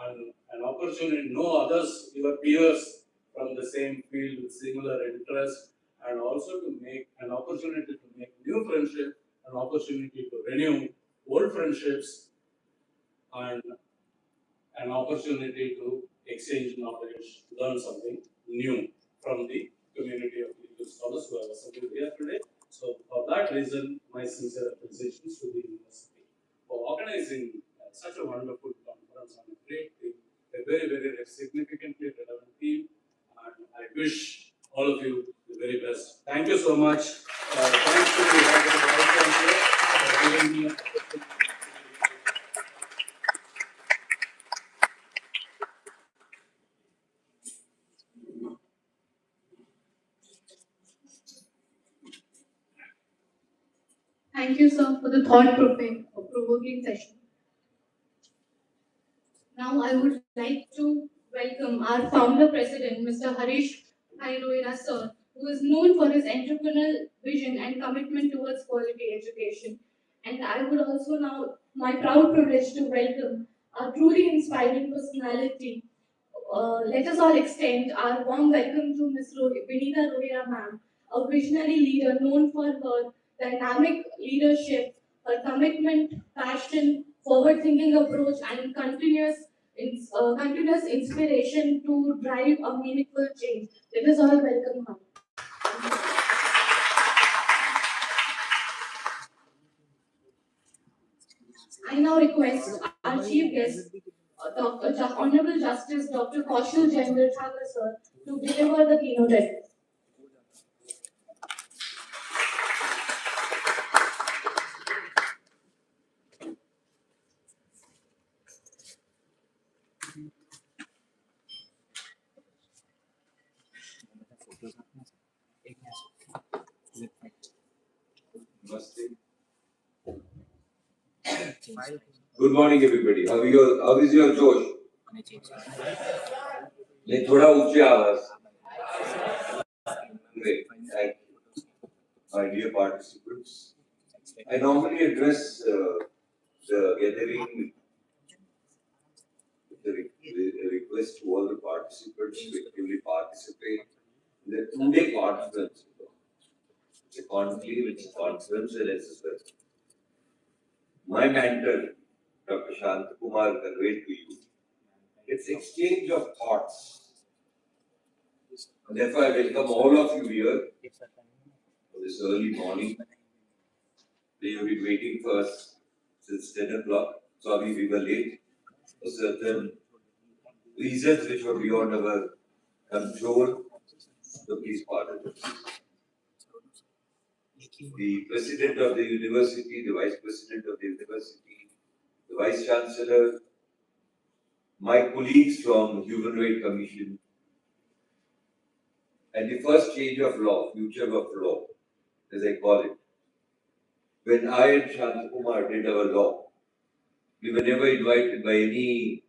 Speaker 2: and an opportunity to know others, your peers from the same field with similar interests, and also to make an opportunity to make new friendship, an opportunity to renew old friendships, and an opportunity to exchange knowledge, learn something new from the community of legal scholars who have assembled here today. So, for that reason, my sincere appreciations to the university for organizing such a wonderful conference on a great theme, a very, very significantly relevant theme, and I wish all of you the very best. Thank you so much. Thanks to the Vice Chancellor for giving me an opportunity.
Speaker 1: Thank you, sir, for the thought-provoking session. Now, I would like to welcome our founder president, Mr. Harish Rohira, sir, who is known for his entrepreneurial vision and commitment towards quality education. And I would also now, my proud privilege to welcome a truly inspiring personality. Let us all extend our warm welcome to Ms. Vinita Rohira ma'am, a visionary leader known for her dynamic leadership, her commitment, passion, forward-thinking approach, and continuous inspiration to drive a meaningful change. Let us all welcome her. I now request our chief guest, Honorable Justice Dr. Kaushal Jendra Thakur sir, to deliver the keynote address.
Speaker 6: Good morning, everybody. How is your Josh? नहीं थोड़ा ऊंचे आवाज. Great, thank you. My dear participants, I normally address the gathering with a request to all the participants to actively participate in the two-day conference. It's a conclave, it's a conference, and as well. My mentor, Dr. Shant Kumar, conveyed to you. It's exchange of thoughts. And therefore, I welcome all of you here for this early morning. They have been waiting for us since 10 o'clock. Sorry, we were late for certain reasons which were beyond our control. So please pardon us. The president of the university, the vice president of the university, the vice chancellor, my colleagues from Human Rights Commission, and the first change of law, future of law, as I call it. When I and Shantakumar did our law, we were never invited by any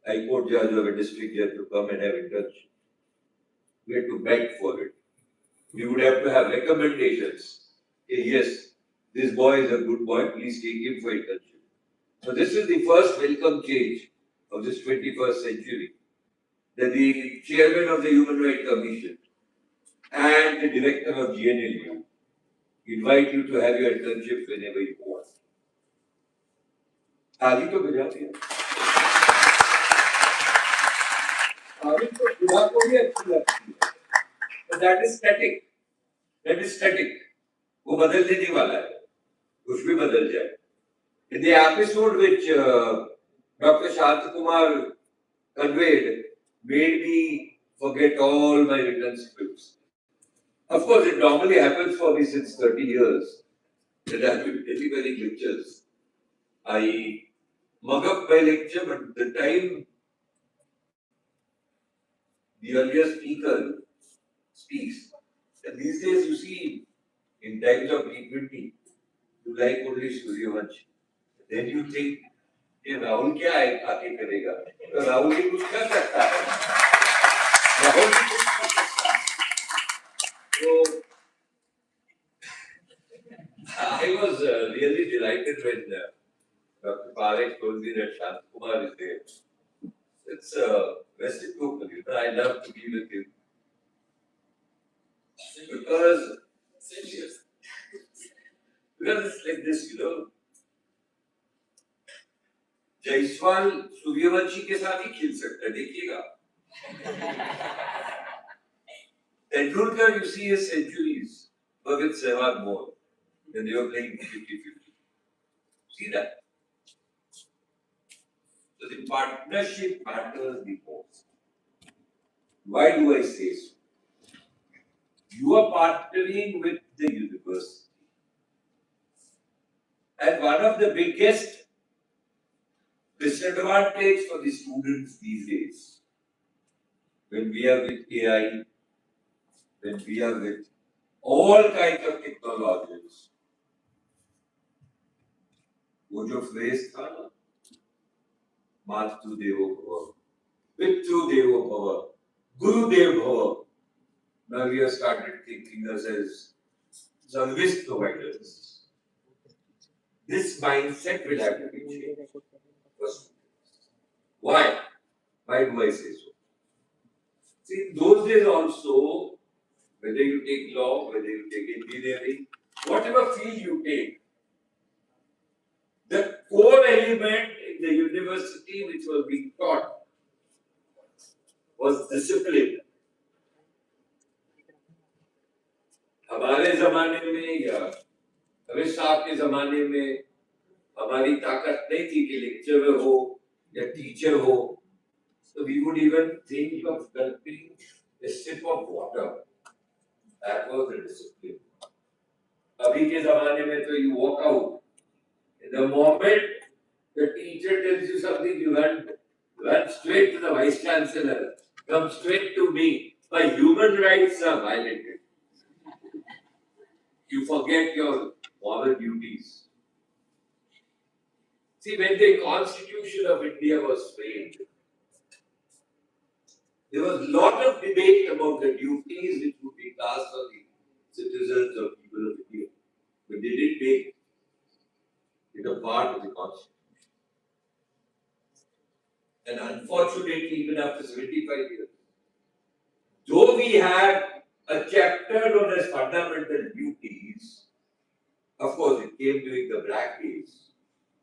Speaker 6: High Court judge or a district judge to come and have internship. We had to beg for it. We would have to have recommendations. Yes, this boy is a good boy, please take him for internship. So this is the first welcome change of this 21st century. That the chairman of the Human Rights Commission and the director of GNLU invite you to have your internship whenever you want. आदि तो गुजराती है आदि तो गुजरात को भी अच्छी लगती है but that is static वो बदलने नहीं वाला है कुछ भी बदल जाए in the episode which Dr. Shant Kumar conveyed made me forget all my written scripts. Of course, it normally happens for me since 30 years that I have been delivering lectures. I mug up my lecture, but the time the earlier speaker speaks, and these days you see, in times of T20, you like only Suryavanshi. Then you think, ये राहुल क्या आके करेगा? तो राहुल ही कुछ कर सकता है. राहुल ही कुछ कर सकता है. So I was really delighted when Dr. Parekh told me that Shant Kumar is there. It's reciprocal, you know. I love to be with him because it's like this, you know. Jaiswal Suryavanshi के साथ ही खेल सकता है देखिएगा Tendulkar, you see his centuries were with Sehwag more when they were playing 50-50. See that? So the partnership matters the most. Why do I say so? You are partnering with the university. And one of the biggest disadvantage for the students these days, when we are with AI, when we are with all kinds of technologies, वो जो phrase था ना, मातृ देवो भव, पितृ देवो भव, guru dev bhava. Now we have started thinking us as service providers. This mindset will have to be changed. First. Why? Why do I say so? See, in those days also, whether you take law, whether you take engineering, whatever field you take, the core element in the university which was being taught was discipline. हमारे जमाने में या रमेश साहब के जमाने में हमारी ताकत नहीं थी कि लेक्चरर हो या टीचर हो, so we would even think of gulping a sip of water. That was the discipline. अभी के जमाने में तो you walk out. In the moment the teacher tells you something, you run straight to the vice chancellor. Come straight to me. My human rights are violated. You forget your moral duties. See, when the Constitution of India was framed, there was a lot of debate about the duties which would be cast on the citizens or people of India. But they didn't make it a part of the Constitution. And unfortunately, even after 75 years, though we had a chapter known as fundamental duties, of course, it came during the Black Days,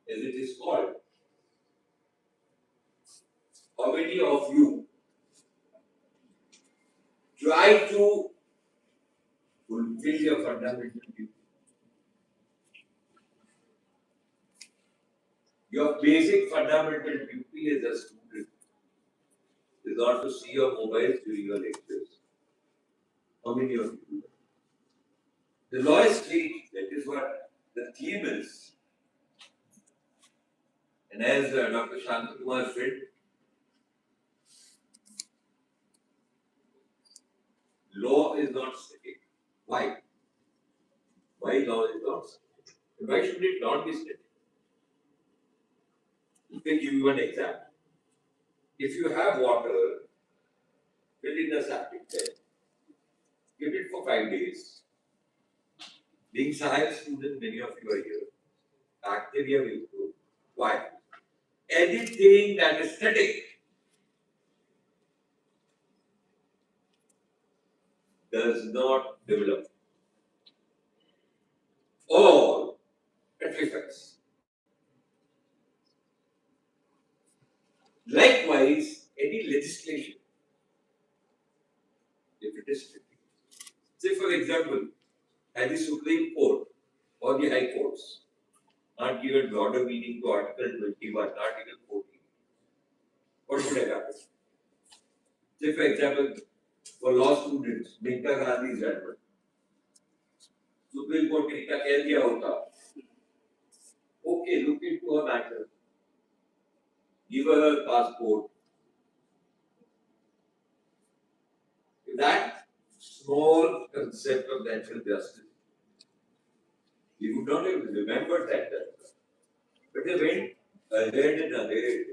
Speaker 6: as it is called. How many of you try to fulfill your fundamental duty? Your basic fundamental duty as a student is not to see your mobiles during your lectures. How many of you do that? The law is clear. That is what the theme is. And as Dr. Shantakumar said, law is not static. Why? Why law is not static? Why should it not be static? Let me give you an example. if you have water, fill in a septic tank, keep it for 5 days. Being science students, many of you are here. Bacteria will grow. Why? Anything that is static does not develop or petrifies. Likewise, any legislation, if it is static. Say, for example, had the Supreme Court or the High Courts not given broader meaning to Article 21, Article 14, what would have happened? Say, for example, for law students, Minka Gandhi's judgment. Supreme Court ने क्या कह दिया होता? Okay, look into her matter. Give her her passport. That small concept of natural justice, we would not have remembered that. But they went ahead and ahead.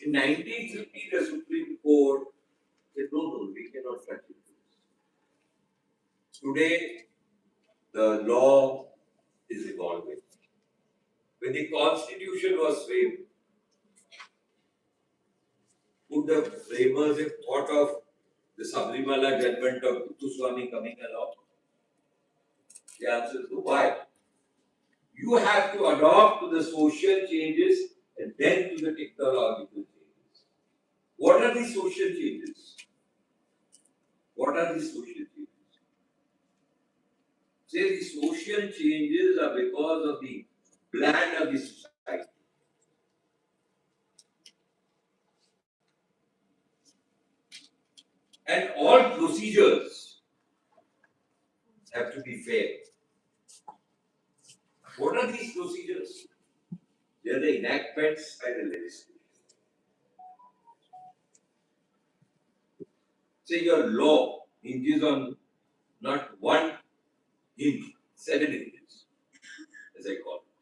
Speaker 6: In 1950, the Supreme Court said, no, we cannot touch it. Today, the law is evolving. When the Constitution was framed, would the framers have thought of the Sabrimala judgment of Kutuswamy coming along? The answer is no. Why? You have to adopt to the social changes and then to the technological changes. What are these social changes? What are these social changes? Say the social changes are because of the plan of the society. And all procedures have to be fair. What are these procedures? They are the enactments by the legislature. Say your law hinges on not one hinge, 7 hinges, as I call it.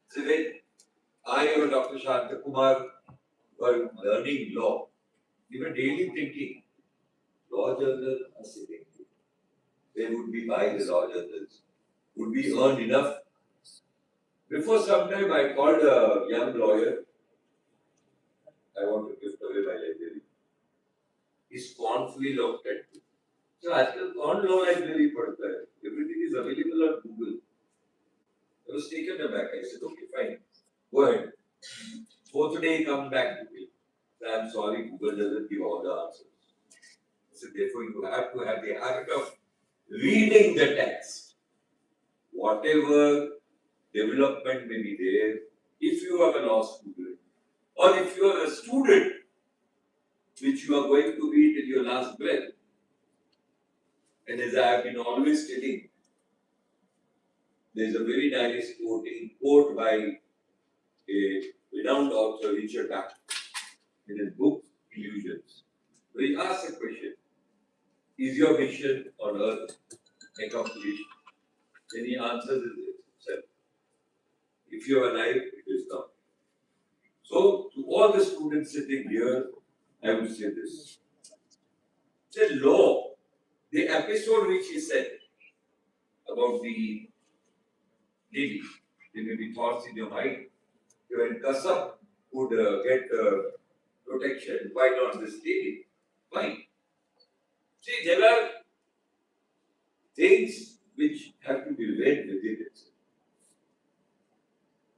Speaker 6: So when I or Dr. Shanta Kumar were learning law, we were daily thinking, law journals are sitting. They would be buying the law journals. Would we earn enough? Before some time, I called a young lawyer. I want to gift away my library. He scornfully looked at me. So, आजकल कौन law library पढ़ता है? Everything is available on Google. I was taken aback. I said, okay, fine. Go ahead. Fourth day, he comes back to me. I'm sorry, Google doesn't give all the answers. So therefore, you have to have the habit of reading the text. Whatever development may be there, if you are a law student, or if you are a student, which you are going to be till your last breath, and as I have been always telling, there is a very nice quote by a renowned author, Richard Bach, in his book, Illusions, where he asks a question, is your mission on earth accomplished? Then he answers himself. If you are alive, it is not. So, to all the students sitting here, I would say this. The law, the episode which he said about the lady, there may be thoughts in your mind. When Kasab would get protection, why not this lady? Fine. See, there are things which have to be read within it.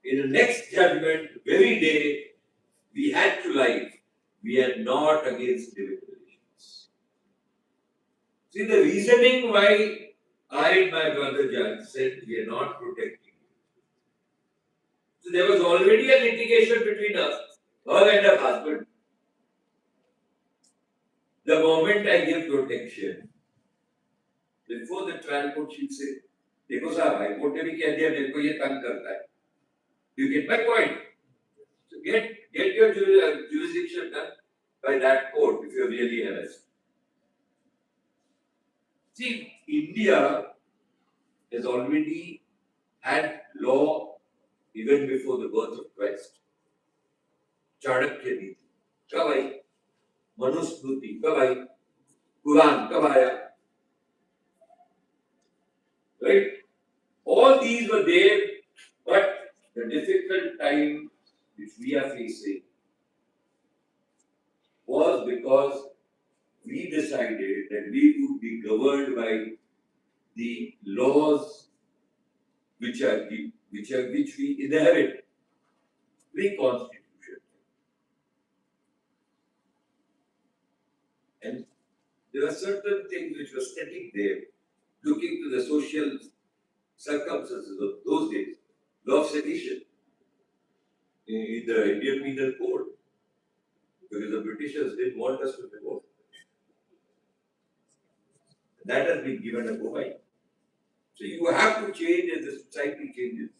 Speaker 6: In the next judgment, very day, we had to life. We are not against living relations. See, the reasoning why I and my brother Jan said we are not protecting. So there was already a litigation between us, her and her husband. The moment I give protection, before the trial court she'll say, देखो साहब high court ने भी कह दिया मेरे को ये तंग करता है. You get my point? So get your jurisdiction done by that court if you're really harassed. See, India has already had law even before the birth of Christ. Chanakya नीति कब आई, मनुस्मृति कब आई, कुरान कब आया, right? All these were there, but the difficult time which we are facing was because we decided that we would be governed by the laws which we inherit pre-constitution, and there were certain things which were static there, looking to the social circumstances of those days. Law of sedition in the Indian Penal Code, because the Britishers didn't want us to divorce. That has been given a go by. So you have to change as the society changes.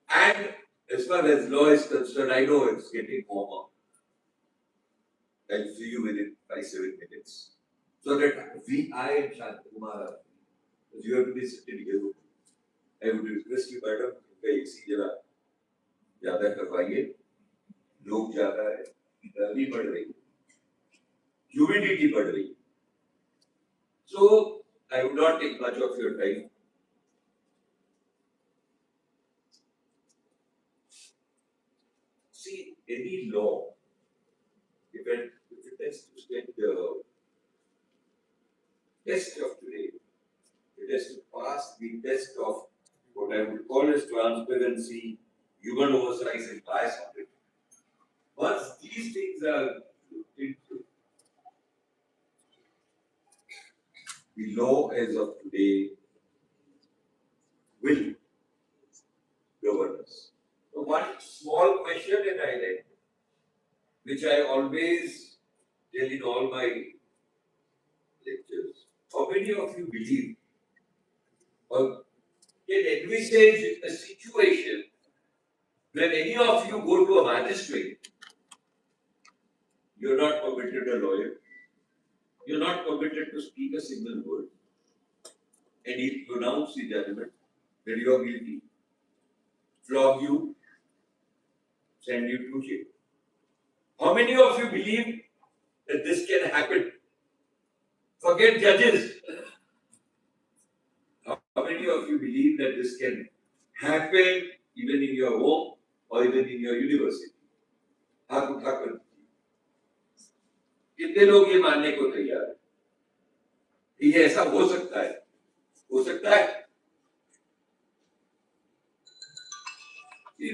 Speaker 6: And as far as law is concerned, I know it's getting warmer. I'll see you within 5-7 minutes. So that I and Shantakumar, you have to be sitting here. I would request you, madam, कि इसी जगह ज़्यादा करवाइए, लोग ज़्यादा है, गर्मी बढ़ रही, ह्यूमिडिटी बढ़ रही. So I would not take much of your time. See, any law, if it has to stand the test of today, it has to pass the test of what I would call as transparency, human oversight, and bias of it. Once these things are looked into, the law as of today will govern us. So one small question in Ireland, which I always tell in all my lectures, how many of you believe or can envisage a situation when any of you go to a magistrate, you're not permitted a lawyer, you're not permitted to speak a single word, and he'll pronounce the judgment that you are guilty, flog you, send you to jail. How many of you believe that this can happen? Forget judges. How many of you believe that this can happen even in your home or even in your university? हाथ उठाकर कितने लोग ये मानने को तैयार हैं कि ये ऐसा हो सकता है? हो सकता है?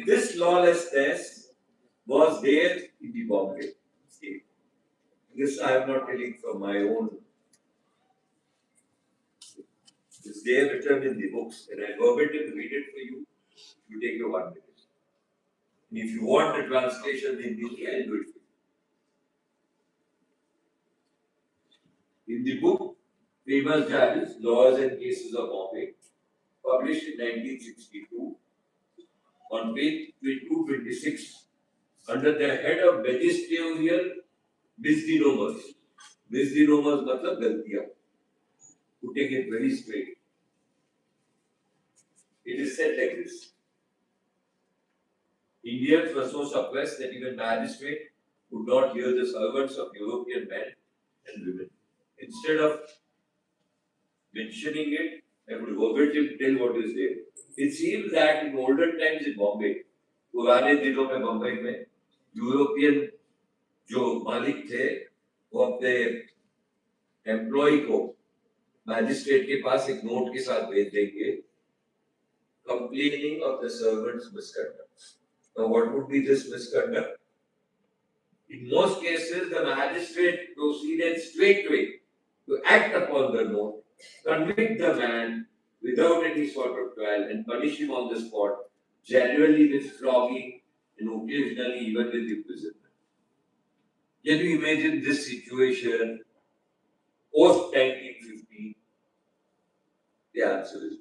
Speaker 6: This lawlessness was there in the Bombay state. This I am not telling from my own. It's there written in the books, and I verbatim read it for you. You take your 1 minute. And if you want the translation in Hindi, I'll do it for you. In the book, Famous Judges, Laws and Cases of Bombay, published in 1962, on page 226, under the head of magisterial misdemeanors. Misdemeanors matlab galtiyan. Putting it very straight. It is said like this. Indians were so suppressed that even magistrates would not hear the servants of European men and women. Instead of mentioning it, I would verbatim tell what is there. It seems that in olden times in Bombay, पुराने दिनों में बम्बई में European जो मालिक थे वो अपने employ को मैजिस्ट्रेट के पास एक नोट के साथ भेज देंगे complaining of the servant's misconduct. Now, what would be this misconduct? In most cases, the magistrate proceeded straightway to act upon the note, convict the man without any sort of trial, and punish him on the spot, generally with flogging and occasionally even with imprisonment. Can you imagine this situation post 1950? The answer is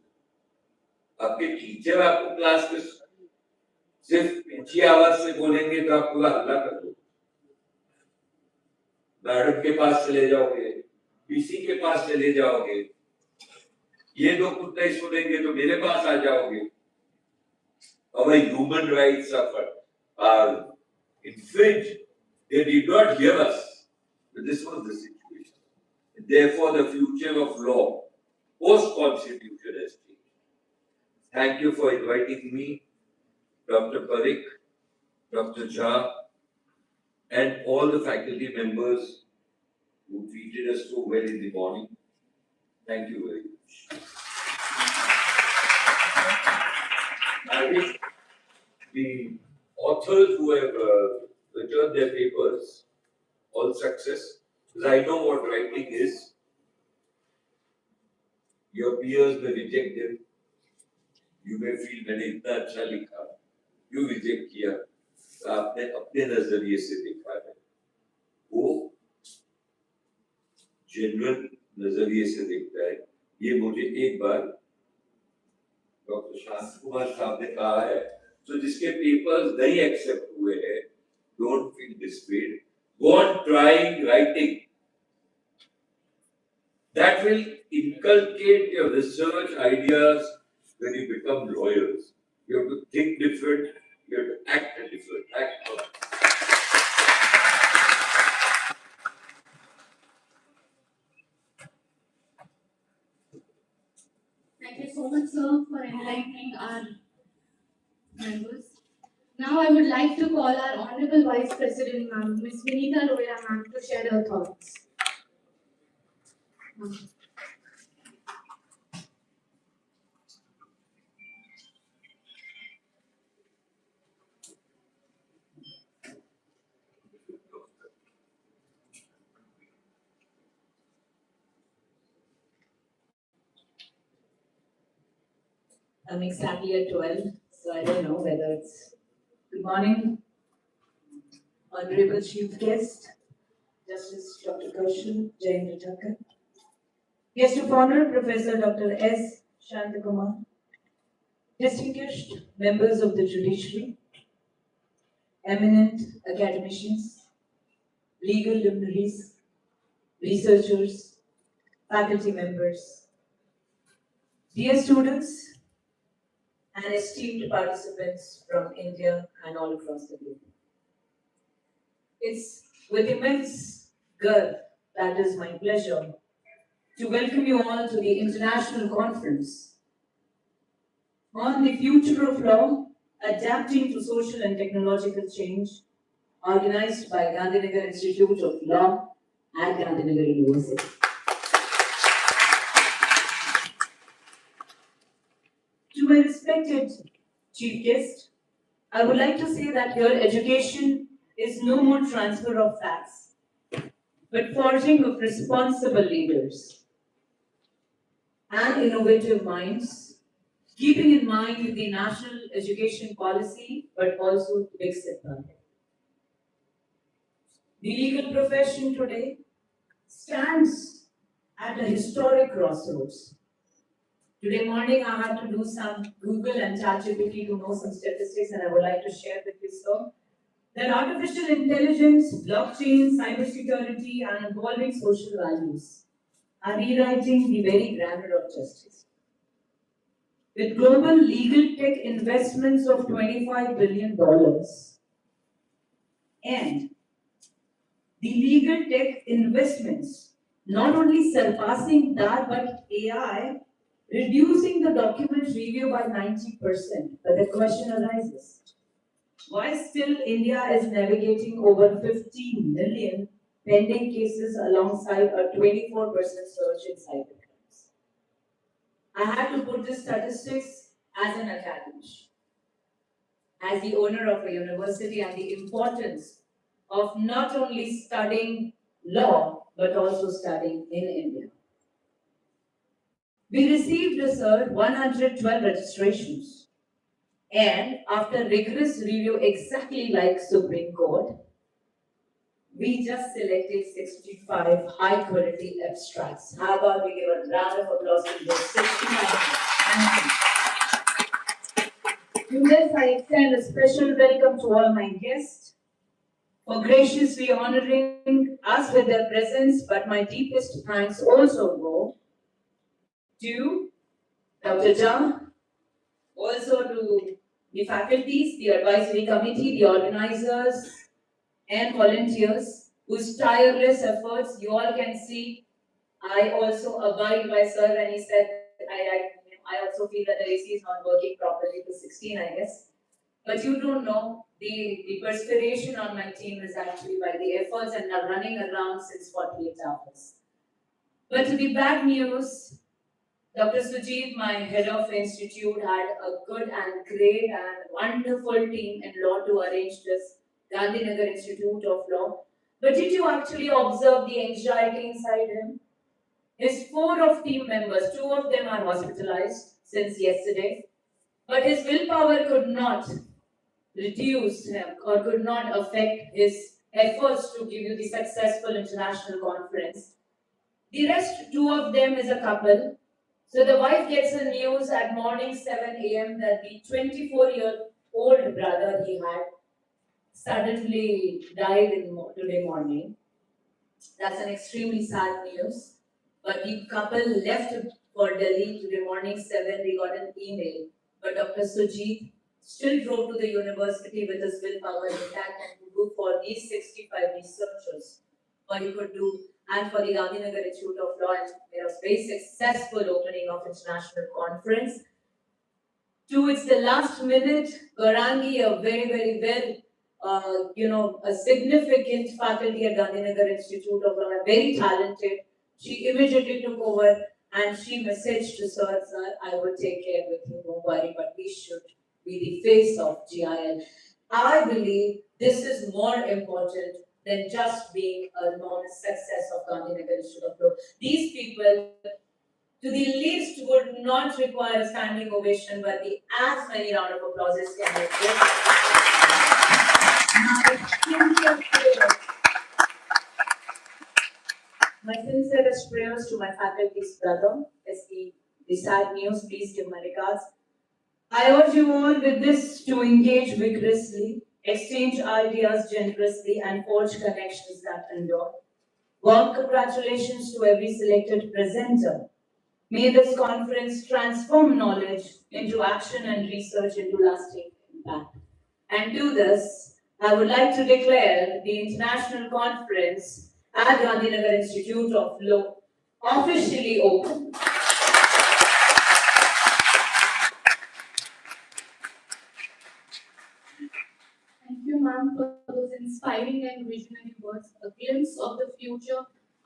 Speaker 6: आपके teacher आपको class में सिर्फ ऊंची आवाज से बोलेंगे तो आप पूरा हल्ला कर दो, मैडम के पास चले जाओगे, पीसी के पास चले जाओगे, ये दो कुत्ते सुनेंगे तो मेरे पास आ जाओगे. our human rights are infringed. They did not hear us. But this was the situation. Therefore, the future of law, post-constitution has changed. Thank you for inviting me, Dr. Parikh, Dr. Jha, and all the faculty members who treated us so well in the morning. Thank you very much. I wish the authors who have returned their papers all success, because I know what writing is. Your peers may reject them. You may feel मैंने इतना अच्छा लिखा, क्यों reject किया? आपने अपने नजरिए से देखा है, वो जेन्युइन नजरिए से देखता है। ये मुझे एक बार डॉक्टर शांत कुमार साहब ने कहा है, तो जिसके पेपर्स नहीं एक्सेप्ट हुए हैं, don't feel despaired, go on trying writing. That will inculcate your research ideas when you become lawyers. You have to think different, you have to act different. Act different.
Speaker 1: Thank you so much, sir, for enlightening our members. Now I would like to call our Honorable Vice President, Ma'am, Ms. Vinita Roya, ma'am, to share her thoughts.
Speaker 7: I'm exactly at 12, so I don't know whether it's. Good morning, Honorable Chief Guest, Justice Dr. Kaushal Jayendra Thakkar, Guest of Honor, Professor Dr. S. Shantakumar, distinguished members of the judiciary, eminent academicians, legal luminaries, researchers, faculty members, dear students, and esteemed participants from India and all across the globe. It's with immense gurv that is my pleasure to welcome you all to the International Conference on the Future of Law, Adapting to Social and Technological Change, organized by Gandhinagar Institute of Law at Gandhinagar University. To my respected Chief Guest, I would like to say that here education is no more transfer of facts, but forging of responsible leaders and innovative minds, keeping in mind the national education policy, but also Viksit Bharat. The legal profession today stands at a historic crossroads. Today morning, I had to do some Google and ChatGPT to know some statistics, and I would like to share with you, sir, that artificial intelligence, blockchain, cybersecurity, and evolving social values are rewriting the very grammar of justice. With global legal tech investments of $25 billion and the legal tech investments not only surpassing that, but AI reducing the document review by 90%. But the question arises, why still India is navigating over 15 million pending cases alongside a 24% surge in cybercrimes? I had to put this statistics as an academic, as the owner of a university, and the importance of not only studying law, but also studying in India. We received, sir, 112 registrations. And after rigorous review, exactly like Supreme Court, we just selected 65 high quality abstracts. How about we give a round of applause to those 65? Thank you. In this, I extend a special welcome to all my guests for graciously honoring us with their presence, but my deepest thanks also go to Dr. Jha, also to the faculties, the advisory committee, the organizers, and volunteers whose tireless efforts you all can see. I also abide by Sir when he said, I also feel that the AC is not working properly to 16, I guess. But you don't know, the perspiration on my team is actually by the efforts and are running around since 48 hours. But to the bad news, Dr. Sujit, my head of institute, had a good and great and wonderful team in law to arrange this Gandhinagar Institute of Law. But did you actually observe the anxiety inside him? His four of team members, two of them are hospitalized since yesterday, but his willpower could not reduce him or could not affect his efforts to give you the successful international conference. The rest, two of them is a couple. So the wife gets the news at morning 7 a.m. that the 24-year-old brother he had suddenly died today morning. That's an extremely sad news. But the couple left for Delhi today morning 7. We got an email. But Dr. Sujit still drove to the university with his willpower intact and to do for these 65 researchers what he could do, and for the Gandhinagar Institute of Law. And there was very successful opening of international conference. Two, it's the last minute. Garangi, a very well, a significant faculty at Gandhinagar Institute of Law, very talented. She immediately took over and she messaged to Sir, I will take care with you, don't worry, but we should be the face of GIL. I believe this is more important than just being a known success of Gandhinagar Institute of Law. These people, to the least, would not require a standing ovation, but the as many round of applauses can make it. My sincerest prayers to my faculty's brother, as the sad news, please give my regards. I urge you all with this to engage vigorously, exchange ideas generously, and forge connections that endure. Warm congratulations to every selected presenter. May this conference transform knowledge into action and research into lasting impact. And to this, I would like to declare the international conference at Gandhinagar Institute of Law officially open.
Speaker 1: Thank you, ma'am, for those inspiring and visionary words. A glimpse of the future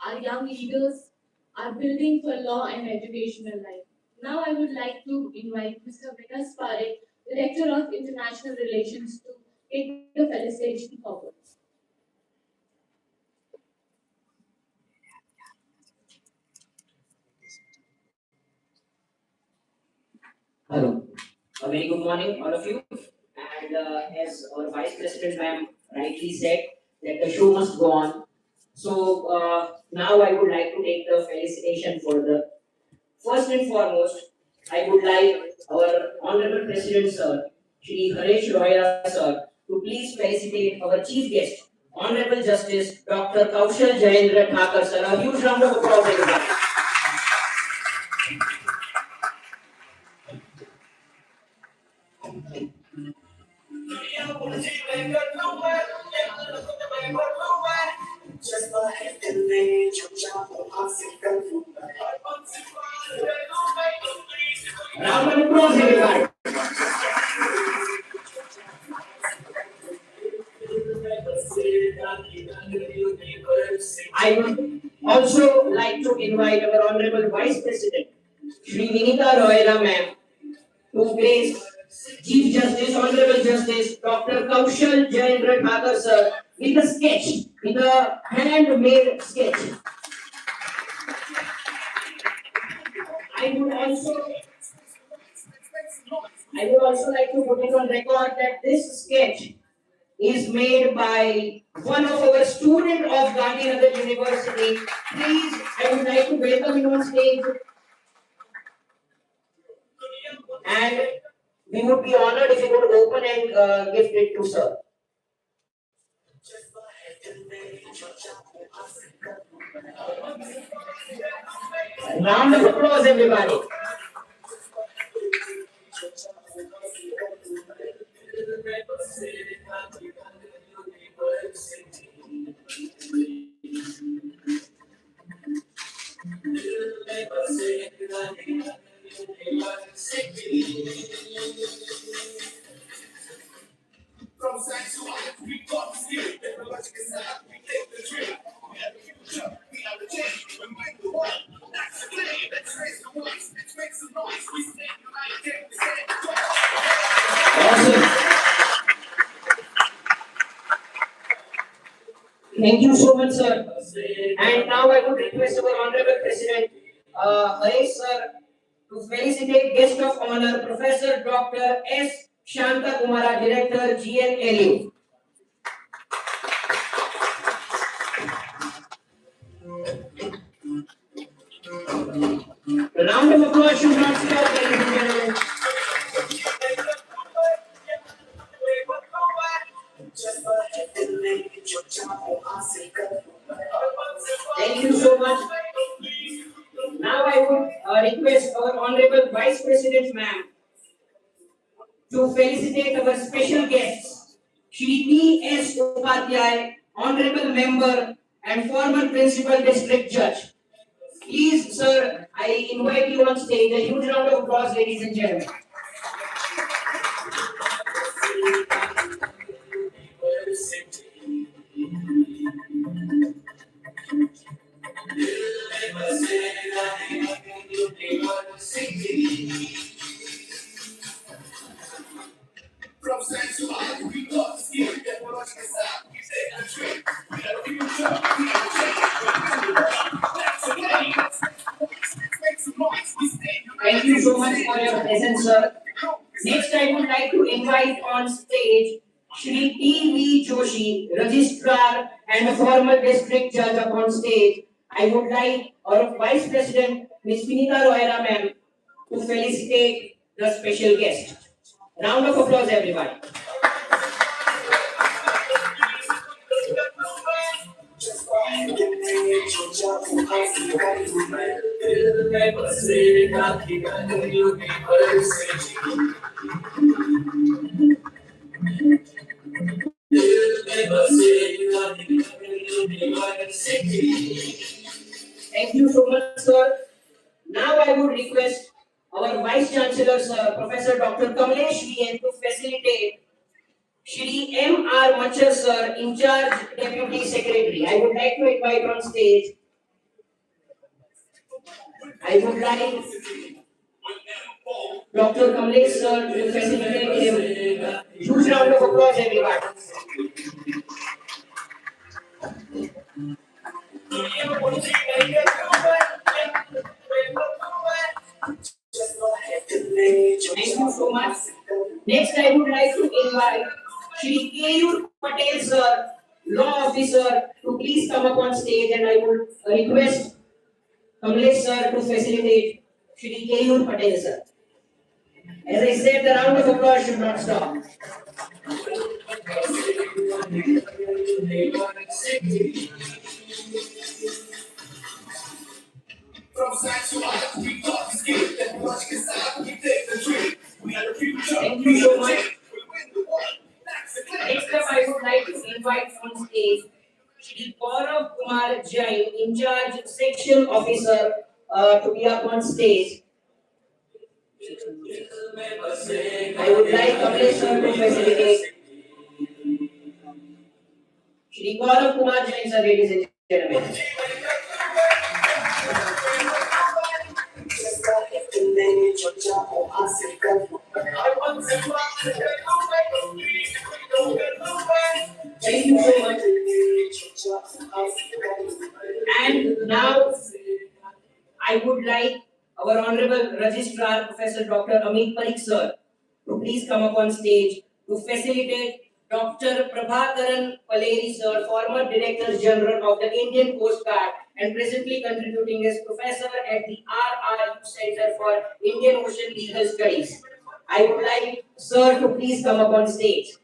Speaker 1: our young leaders are building for law and educational life. Now, I would like to invite Mr. Vikas Parekh, Director of International Relations, to take the felicitation forward.
Speaker 8: Hello. A very good morning, all of you. And as our Vice President ma'am rightly said, that the show must go on. So now I would like to take the felicitation further. First and foremost, I would like our Honorable President Sir, Shri Haresh Roya Sir, to please felicitate our Chief Guest, Honorable Justice Dr. Kaushal Jayendra Thakur Sir. A huge round of applause, everybody. Round of applause, everybody. I would also like to invite our Honorable Vice President, Shri Vinita Royera ma'am, to grace Chief Justice, Honorable Justice Dr. Kaushal Jayendra Thakur sir with a sketch, with a handmade sketch. I would also like to put it on record that this sketch is made by one of our student of Gandhinagar University. Please, I would like to welcome you on stage. And we would be honored if you would open and gift it to sir. Round of applause, everybody. Awesome. Thank you so much, sir. And now I would request our Honorable President, Harish sir, to felicitate guest of honor, Professor Dr. S. Shanta Kumara, Director, GNLU. A round of applause should not stop, ladies and gentlemen. Thank you so much. Now I would request our Honorable Vice President, ma'am, to felicitate our special guests, Shri T.S. Upadhyay, Honorable Member and former Principal District Judge. Please, sir, I invite you on stage. A huge round of applause, ladies and gentlemen. Thank you so much for your presence, sir. Next, I would like to invite on stage Shri T.V. Joshi, Registrar and former District Judge upon stage. I would like our Vice President, Ms. Vinita Rohera ma'am, to felicitate the special guest. Round of applause, everybody. Thank you so much, sir. Now I would request our Vice Chancellor, sir, Professor Dr. Kamlesh VN, to facilitate Shri M.R. Machar, sir, in charge Deputy Secretary. I would like to invite on stage. I would like Dr. Kamlesh, sir, to facilitate him. Huge round of applause, everyone. Thank you so much. Next, I would like to invite Shri Keyur Patel, sir, Law Officer, to please come up on stage, and I would request Kamlesh, sir, to facilitate Shri Keyur Patel, sir. As I said, the round of applause should not stop. Thank you so much. Next up, I would like to invite on stage Shri Gaurav Kumar Jain, in charge section officer, to be up on stage. I would like Kamlesh sir to facilitate. Shri Gaurav Kumar Jain, sir, ladies and gentlemen. Thank you so much. And now I would like our Honorable Registrar, Professor Dr. Amit Parikh, sir, to please come up on stage to facilitate Dr. Prabhakaran Paleri, sir, former Director General of the Indian Coast Guard and presently contributing as professor at the RRU Center for Indian Ocean Legal Studies. I would like sir to please come up on stage.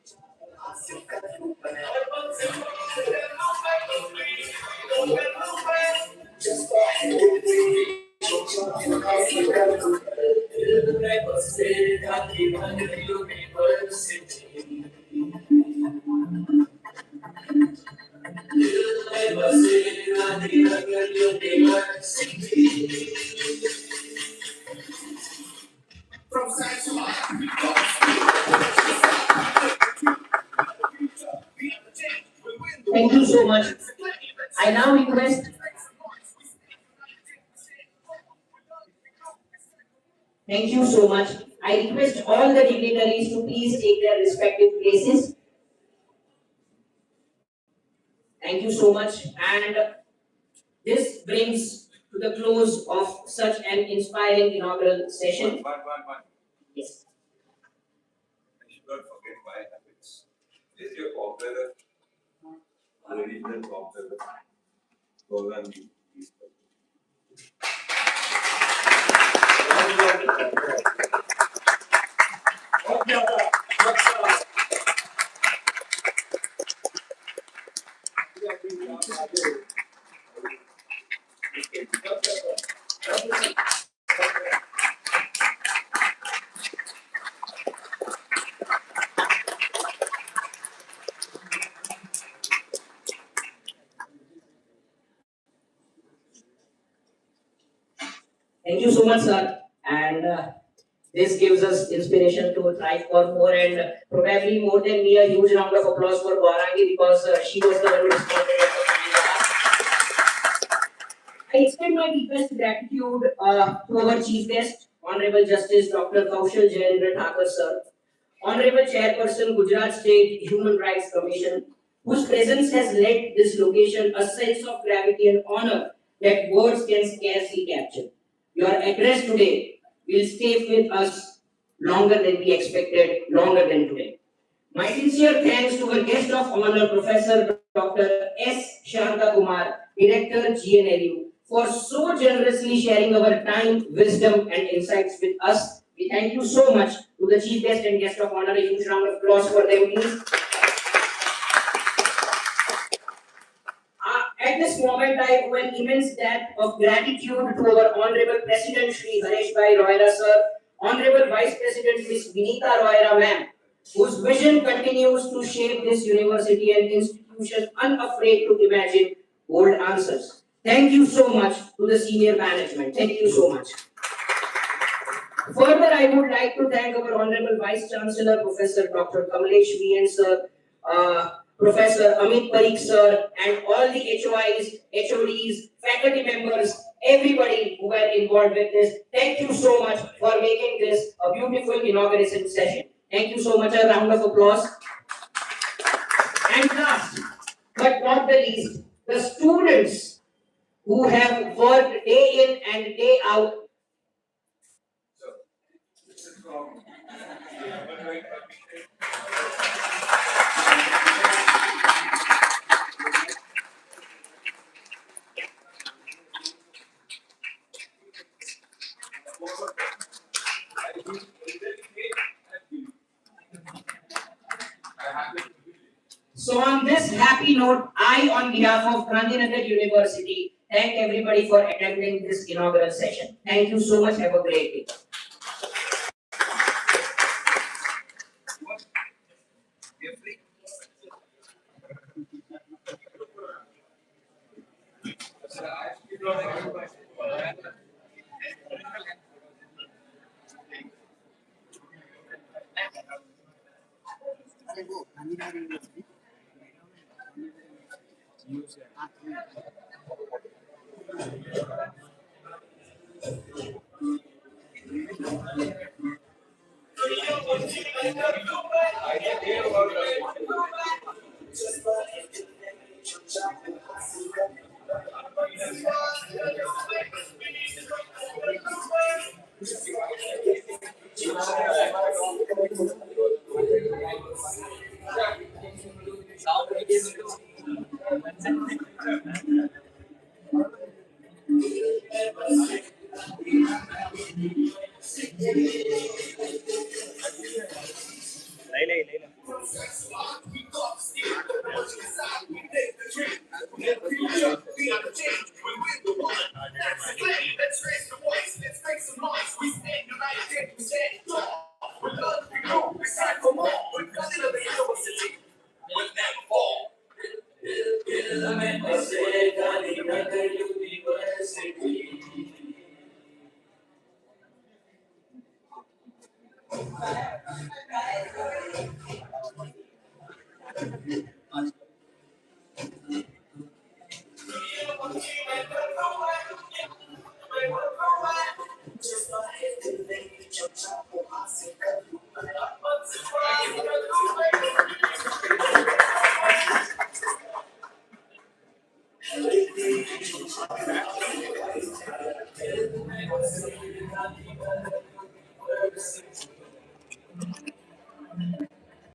Speaker 8: much. I now request. Thank you so much. I request all the dignitaries to please take their respective places. Thank you so much. And this brings to the close of such an inspiring inaugural session. Yes.
Speaker 6: I should not forget my habits. Is your popular, original popular program?
Speaker 8: Thank you so much, sir. And this gives us inspiration to try for more, and probably more than me, a huge round of applause for Gaurangi, because she was the one who responded at the time. I extend my deepest gratitude to our chief guest, Honorable Justice Dr. Kaushal Jayendra Thakur, sir, Honorable Chairperson, Gujarat State Human Rights Commission, whose presence has led this location a sense of gravity and honor that words can scarcely capture. Your address today will stay with us longer than we expected, longer than today. My sincere thanks to our guest of honor, Professor Dr. S. Shanta Kumar, Director, GNLU, for so generously sharing our time, wisdom, and insights with us. We thank you so much to the chief guest and guest of honor. A huge round of applause for them, please. At this moment, I owe an immense debt of gratitude to our Honorable President Shri Haresh Bhai Royra sir, Honorable Vice President Ms. Vinita Royra ma'am, whose vision continues to shape this university and institution unafraid to imagine bold answers. Thank you so much to the senior management. Thank you so much. Further, I would like to thank our Honorable Vice Chancellor, Professor Dr. Kamlesh VN sir, Professor Amit Parikh sir, and all the HOIs, HODs, faculty members, everybody who were involved with this. Thank you so much for making this a beautiful inauguration session. Thank you so much. A round of applause. And last but not the least, the students who have worked day in and day out.
Speaker 6: This is from
Speaker 8: So on this happy note, I, on behalf of Gandhinagar University, thank everybody for attending this inaugural session. Thank you so much. Have a great day.
Speaker 3: अरे वो Gandhinagar university